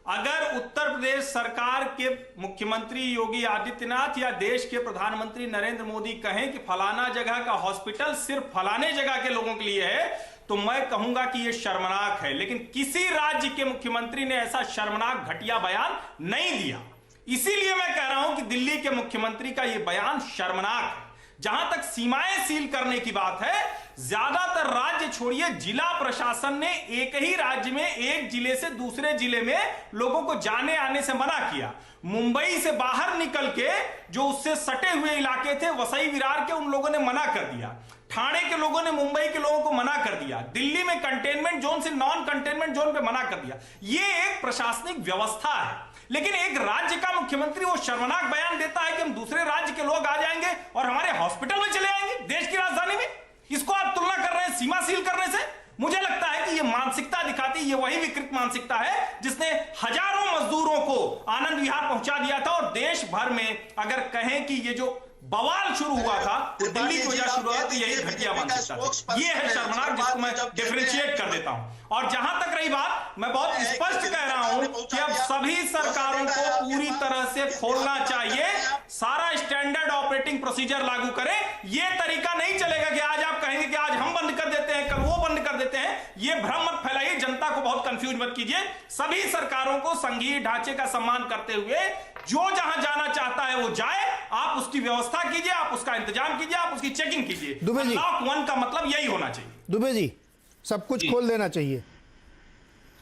अगर उत्तर प्रदेश सरकार के मुख्यमंत्री योगी आदित्यनाथ या देश के प्रधानमंत्री नरेंद्र मोदी कहें कि फलाना जगह का हॉस्पिटल सिर्फ फलाने जगह के लोगों के लिए है, तो मैं कहूंगा कि यह शर्मनाक है। लेकिन किसी राज्य के मुख्यमंत्री ने ऐसा शर्मनाक घटिया बयान नहीं दिया। इसीलिए मैं कह रहा हूं कि दिल्ली के मुख्यमंत्री का यह बयान शर्मनाक है। जहां तक सीमाएं सील करने की बात है, ज्यादातर राज्य छोड़िए, जिला प्रशासन ने एक ही राज्य में एक जिले से दूसरे जिले में लोगों को जाने आने से मना किया। मुंबई से बाहर निकल के जो उससे सटे हुए इलाके थे, वसई विरार के, उन लोगों ने मना कर दिया। ठाणे के लोगों ने मुंबई के लोगों को मना कर दिया। दिल्ली में कंटेनमेंट जोन से नॉन कंटेनमेंट जोन पे मना कर दिया। यह एक प्रशासनिक व्यवस्था है। लेकिन एक राज्य का मुख्यमंत्री वो शर्मनाक बयान देता है कि हम दूसरे राज्य के लोग आ जाएंगे और हमारे हॉस्पिटल में चले आएंगे, देश की राजधानी में। इसको आप तुलना कर रहे हैं सीमा सील करने से। मुझे लगता है कि ये मानसिकता दिखाती है, ये वही विकृत मानसिकता है जिसने हजारों मजदूरों को आनंद विहार पहुंचा दिया था। और देश भर में अगर कहें कि ये जो बवाल शुरू हुआ था वो दिल्ली की वजह शुरू हुआ, तो यही घटिया मानसिकता है। ये है शर्मनाक, जिसको मैं डिफरेंशिएट कर देता हूं। और जहां तक रही बात, मैं बहुत स्पष्ट कह रहा हूं कि अब सभी सरकारों को पूरी तरह से खोलना चाहिए, सारा स्टैंडर्ड ऑपरेटिंग प्रोसीजर लागू करें। यह तरीका नहीं चलेगा कि आज आप कहेंगे कि आज हम बंद कर देते हैं, कल वो बंद कर देते हैं। यह भ्रम मत फैलाइए, जनता को बहुत कंफ्यूज मत कीजिए। सभी सरकारों को संघीय ढांचे का सम्मान करते हुए जो जहां जाना चाहता है वो जाए, आप उसकी व्यवस्था कीजिए, आप उसका इंतजाम कीजिए, आप उसकी चेकिंग कीजिए। लॉक 1 का मतलब यही होना चाहिए। दुबे जी, सब कुछ खोल देना चाहिए।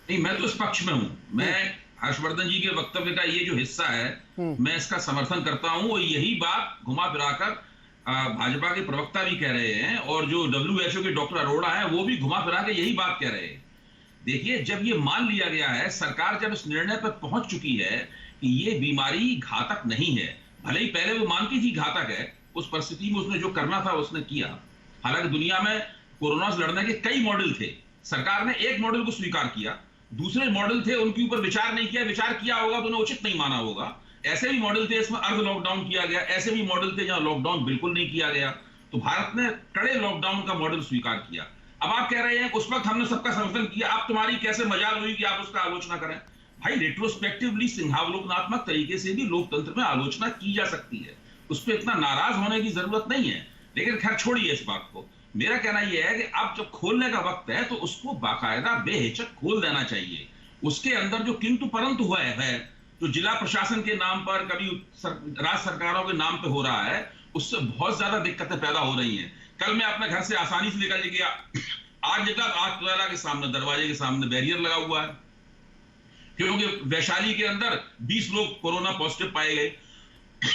नहीं, मैं तो इस पक्ष में हूं। मैं हर्षवर्धन जी के वक्तव्य का ये जो हिस्सा है, मैं इसका समर्थन करता हूं। और यही बात घुमा फिराकर भाजपा के प्रवक्ता भी कह रहे हैं और जो WHO के डॉक्टर अरोड़ा है वो भी घुमा फिरा के यही बात कह रहे हैं। देखिए, जब ये मान लिया गया है, सरकार जब इस निर्णय पर पहुंच चुकी है कि ये बीमारी घातक नहीं है, भले ही पहले वो मानती थी घातक है, उस परिस्थिति में उसने जो करना था उसने किया। हालांकि दुनिया में कोरोना से लड़ने के कई मॉडल थे, सरकार ने एक मॉडल को स्वीकार किया, दूसरे मॉडल थे उनके ऊपर विचार नहीं किया, विचार किया होगा तो उन्हें उचित नहीं माना होगा। ऐसे भी मॉडल थे इसमें अर्ध लॉकडाउन किया गया, ऐसे भी मॉडल थे जहां लॉकडाउन बिल्कुल नहीं किया गया। तो भारत ने कड़े लॉकडाउन का मॉडल स्वीकार किया। अब आप कह रहे हैं उस वक्त हमने सबका समर्थन किया, अब तुम्हारी कैसे मजाल हुई कि आप उसका आलोचना करें? भाई, रेट्रोस्पेक्टिवली सिंहावलोकनात्मक तरीके से भी लोकतंत्र में आलोचना की जा सकती है, उस पर इतना नाराज होने की जरूरत नहीं है। लेकिन खैर छोड़िए इस बात को। मेरा कहना यह है कि अब जब खोलने का वक्त है तो उसको बाकायदा बेहिचक खोल देना चाहिए। उसके अंदर जो किंतु परंतु हुआ है, जो जिला प्रशासन के नाम पर, कभी राज्य सरकारों के नाम पे हो रहा है, उससे बहुत ज्यादा दिक्कतें पैदा हो रही हैं। कल मैं अपने घर से आसानी से निकल गया, आज निकला, आज ट्वेला के सामने, दरवाजे के सामने बैरियर लगा हुआ है, क्योंकि वैशाली के अंदर 20 लोग कोरोना पॉजिटिव पाए गए।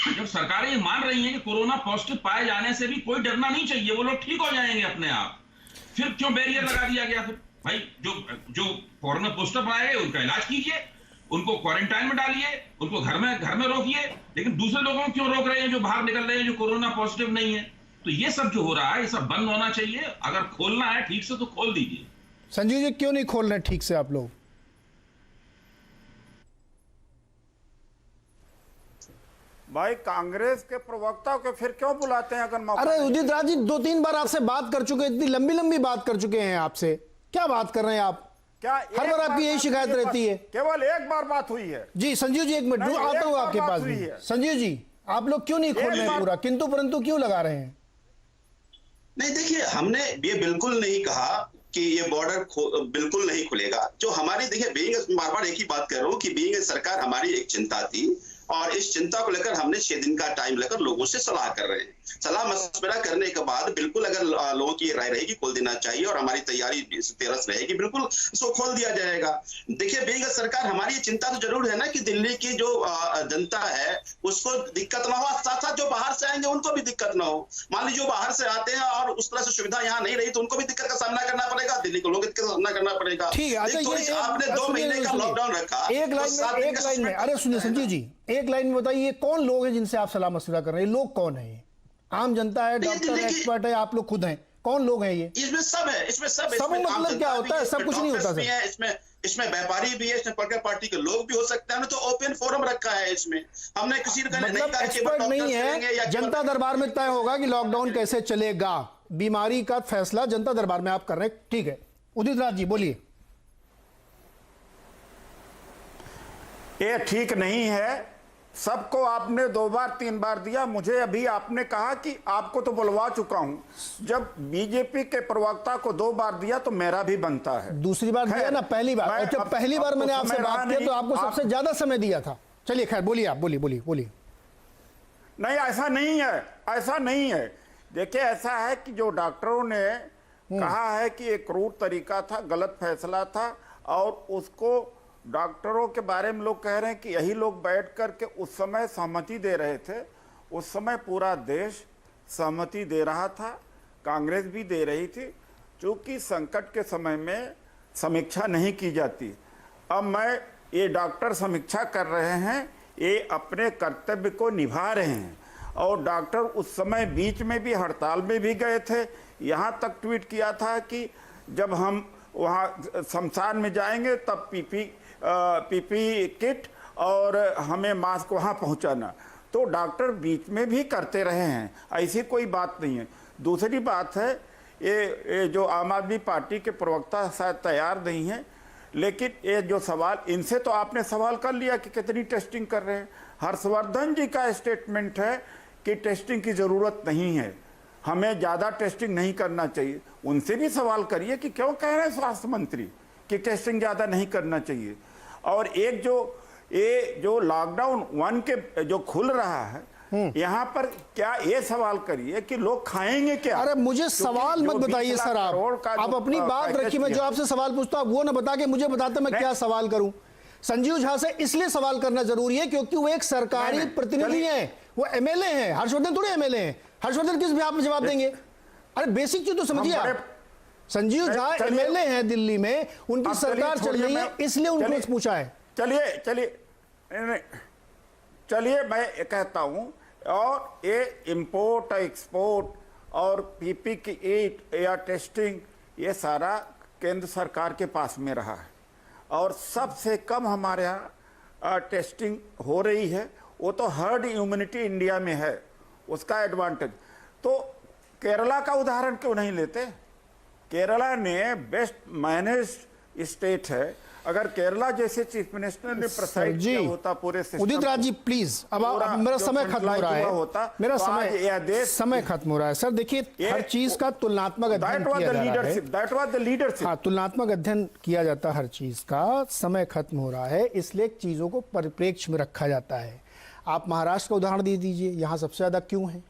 जब सरकारें ये मान रही हैं कि कोरोना पॉजिटिव पाए जाने से भी कोई डरना नहीं चाहिए, वो लोग ठीक हो जाएंगे अपने आप, फिर क्यों बैरियर लगा दिया गया? फिर भाई, जो कोरोना पॉजिटिव पाए गए उनका इलाज कीजिए, उनको क्वारंटाइन में डालिए, उनको घर में रोकिए, लेकिन दूसरे लोगों को क्यों रोक रहे हैं जो बाहर निकल रहे हैं, जो कोरोना पॉजिटिव नहीं है? तो ये सब जो हो रहा है, ये सब बंद होना चाहिए। अगर खोलना है ठीक से तो खोल दीजिए। संजीव जी, क्यों नहीं खोल रहे ठीक से आप लोग? भाई, कांग्रेस के प्रवक्ता को फिर क्यों बुलाते हैं अगर मौका? अरे उदित राज जी 2-3 बार आपसे बात कर चुके, इतनी लंबी लंबी बात कर चुके हैं आपसे, क्या बात कर रहे हैं आप? क्या हर बार आपकी यही शिकायत रहती है? केवल एक बार बात हुई है। जी संजीव जी, एक मिनट नहीं, आता हूँ एक आपके बार पास बात भी। हुई है। संजीव जी, आप लोग क्यों नहीं खोल रहे हैं पूरा, किंतु परंतु क्यों लगा रहे हैं? नहीं, देखिए, हमने ये बिल्कुल नहीं कहा कि ये बॉर्डर बिल्कुल नहीं खुलेगा। जो हमारी, देखिए, बीइंग, बार बार एक ही बात कर रहा हूँ कि बीइंग सरकार हमारी एक चिंता थी, और इस चिंता को लेकर हमने 6 दिन का टाइम लेकर लोगों से सलाह कर रहे हैं। सलाह मशवरा करने के बाद बिल्कुल अगर लोगों की राय रहेगी खोल देना चाहिए, और हमारी तैयारी 13 रहेगी, बिल्कुल इसको खोल दिया जाएगा। देखिए, बीइंग सरकार हमारी ये चिंता तो जरूर है ना कि दिल्ली की जो जनता है उसको दिक्कत ना हो, साथ साथ जो बाहर से आएंगे उनको भी दिक्कत ना हो। मान लीजिए जो बाहर से आते हैं और उस तरह से सुविधा यहाँ नहीं रही तो उनको भी दिक्कत का सामना करना पड़ेगा, दिल्ली को लोगों को दिक्कत का सामना करना पड़ेगा। ठीक है, अच्छा, ये आपने 2 महीने का लॉकडाउन रखा, एक लाइन में, अरे सुनिए संजीव जी, एक लाइन में बताइए, कौन लोग हैं जिनसे आप सलाह मशवरा कर रहे हैं? लोग कौन है? ये आम जनता है, डॉक्टर है, एक्सपर्ट है, आप लोग खुद हैं, कौन लोग हैं ये? इसमें सब है, इसमें सब है। सब मतलब क्या होता है? सब कुछ नहीं होता सर। इसमें व्यापारी भी है, इसमें पॉलिटिकल पार्टी के लोग भी हो सकते हैं। हमने तो ओपन फोरम रखा है इसमें, हमने किसी ने नहीं मतलब कहा कि एक्सपर्ट नहीं है, जनता दरबार में तय होगा कि लॉकडाउन कैसे चलेगा, बीमारी का फैसला जनता दरबार में आप कर रहे हैं, ठीक है। उदित राज जी बोलिए। ये ठीक नहीं है, सबको आपने 2 बार 3 बार दिया। मुझे अभी आपने कहा कि आपको तो बुलवा चुका हूं, जब बीजेपी के प्रवक्ता को 2 बार दिया तो मेरा भी बनता है। दूसरी बार दिया ना, पहली बार। जब पहली बार मैंने आपसे बात किया तो आपको सबसे ज्यादा समय दिया था। चलिए खैर, बोलिए आप, बोलिए। नहीं, ऐसा नहीं है, ऐसा नहीं है। देखिए, ऐसा है कि जो डॉक्टरों ने कहा है कि एक क्रूर तरीका था, गलत फैसला था, और उसको डॉक्टरों के बारे में लोग कह रहे हैं कि यही लोग बैठ कर के उस समय सहमति दे रहे थे। उस समय पूरा देश सहमति दे रहा था, कांग्रेस भी दे रही थी, क्योंकि संकट के समय में समीक्षा नहीं की जाती। अब मैं, ये डॉक्टर समीक्षा कर रहे हैं, ये अपने कर्तव्य को निभा रहे हैं, और डॉक्टर उस समय बीच में भी हड़ताल में भी गए थे। यहाँ तक ट्वीट किया था कि जब हम वहाँ शमशान में जाएंगे तब पीपी किट और हमें मास्क वहाँ पहुँचाना। तो डॉक्टर बीच में भी करते रहे हैं, ऐसी कोई बात नहीं है। दूसरी बात है, ये जो आम आदमी पार्टी के प्रवक्ता शायद तैयार नहीं है, लेकिन ये जो सवाल, इनसे तो आपने सवाल कर लिया कि कितनी टेस्टिंग कर रहे हैं। हर्षवर्धन जी का स्टेटमेंट है कि टेस्टिंग की ज़रूरत नहीं है, हमें ज़्यादा टेस्टिंग नहीं करना चाहिए। उनसे भी सवाल करिए कि क्यों कह रहे हैं स्वास्थ्य मंत्री कि टेस्टिंग ज़्यादा नहीं करना चाहिए। और एक जो लॉकडाउन 1 के जो खुल रहा है, यहाँ पर क्या ये सवाल करिए कि लोग खाएंगे क्या? अरे मुझे सवाल मत बताइए सर, आप अपनी बात रखिए। मैं जो आपसे सवाल पूछता हूँ वो ना बता के मुझे बताते मैं क्या सवाल करूं। संजीव झा से इसलिए सवाल करना जरूरी है क्योंकि वो एक सरकारी प्रतिनिधि हैं, वो एमएलए हैं। हर्षवर्धन थोड़े एमएलए हैं, हर्षवर्धन किस बिहाफ में जवाब देंगे? अरे बेसिक चीज तो समझिए आप। संजीव झा एमएलए हैं दिल्ली में, उनकी सरकार चल रही है, इसलिए उनको पूछा है। चलिए मैं ये कहता हूं, और ये इंपोर्ट एक्सपोर्ट और पीपी किट या टेस्टिंग, ये सारा केंद्र सरकार के पास में रहा है, और सबसे कम हमारे यहाँ टेस्टिंग हो रही है। वो तो हर्ड इम्यूनिटी इंडिया में है, उसका एडवांटेज। तो केरला का उदाहरण क्यों नहीं लेते? केरला ने बेस्ट मैनेज्ड स्टेट है। अगर केरला जैसे चीफ मिनिस्टर ने प्रिसाइड किया होता पूरे सिस्टम, उदित राज जी प्लीज, अब मेरा समय खत्म हो रहा है, मेरा समय खत्म हो रहा है। सर देखिए, हर चीज का तुलनात्मक अध्ययन किया जा रहा है। That was the leadership. हाँ, तुलनात्मक अध्ययन किया जाता है हर चीज का। समय खत्म हो रहा है, इसलिए चीजों को परिप्रेक्ष्य में रखा जाता है। आप महाराष्ट्र का उदाहरण दे दीजिए, यहाँ सबसे ज्यादा क्यों है?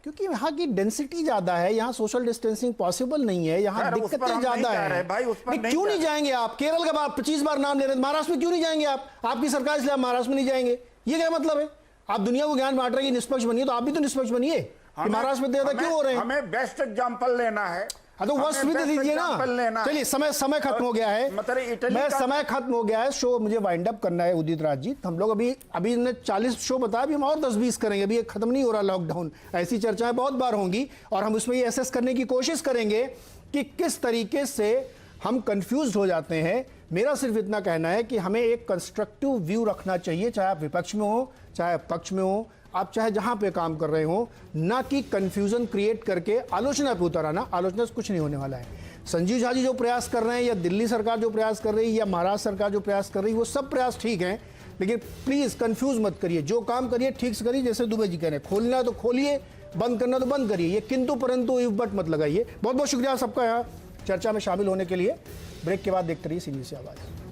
क्योंकि यहाँ की डेंसिटी ज्यादा है, यहाँ सोशल डिस्टेंसिंग पॉसिबल नहीं है, यहाँ दिक्कतें ज्यादा है। क्यों नहीं जाएंगे आप? केरल का बात 25 बार नाम ले रहे हैं, महाराष्ट्र में क्यों नहीं जाएंगे आप? आपकी सरकार, इसलिए आप महाराष्ट्र में नहीं जाएंगे, ये क्या मतलब है? आप दुनिया को ज्ञान बांट रहे हैं कि निष्पक्ष बनिए, तो आप भी तो निष्पक्ष बनिए। महाराष्ट्र में ज्यादा क्यों हो रहे हैं? हमें बेस्ट एग्जाम्पल लेना है। हाँ, तो वर्ष भी दे दीजिए ना। चलिए, समय खत्म हो गया है, समय खत्म हो गया है। शो मुझे वाइंड अप करना है उदित राज जी। हम लोग अभी ने 40 शो बताया, अभी हम और 10-20 करेंगे। अभी ये खत्म नहीं हो रहा लॉकडाउन, ऐसी चर्चाएं बहुत बार होंगी, और हम उसमें ये एसेस करने की कोशिश करेंगे कि किस तरीके से हम कंफ्यूज हो जाते हैं। मेरा सिर्फ इतना कहना है कि हमें एक कंस्ट्रक्टिव व्यू रखना चाहिए, चाहे आप विपक्ष में हो, चाहे पक्ष में हो, आप चाहे जहां पे काम कर रहे हो, ना कि कंफ्यूजन क्रिएट करके आलोचना पे उतर आना। आलोचना से कुछ नहीं होने वाला है। संजीव झा जी जो प्रयास कर रहे हैं, या दिल्ली सरकार जो प्रयास कर रही है, या महाराष्ट्र सरकार जो प्रयास कर रही है, वो सब प्रयास ठीक हैं, लेकिन प्लीज कंफ्यूज मत करिए। जो काम करिए ठीक से करिए, जैसे दुबे जी कह रहे हैं, खोलना है तो खोलिए, बंद करना तो बंद करिए। ये किंतु परंतु इफ बट मत लगाइए। बहुत बहुत शुक्रिया सबका यहाँ चर्चा में शामिल होने के लिए। ब्रेक के बाद देखते रहिए सी न्यूज़ से आवाज़।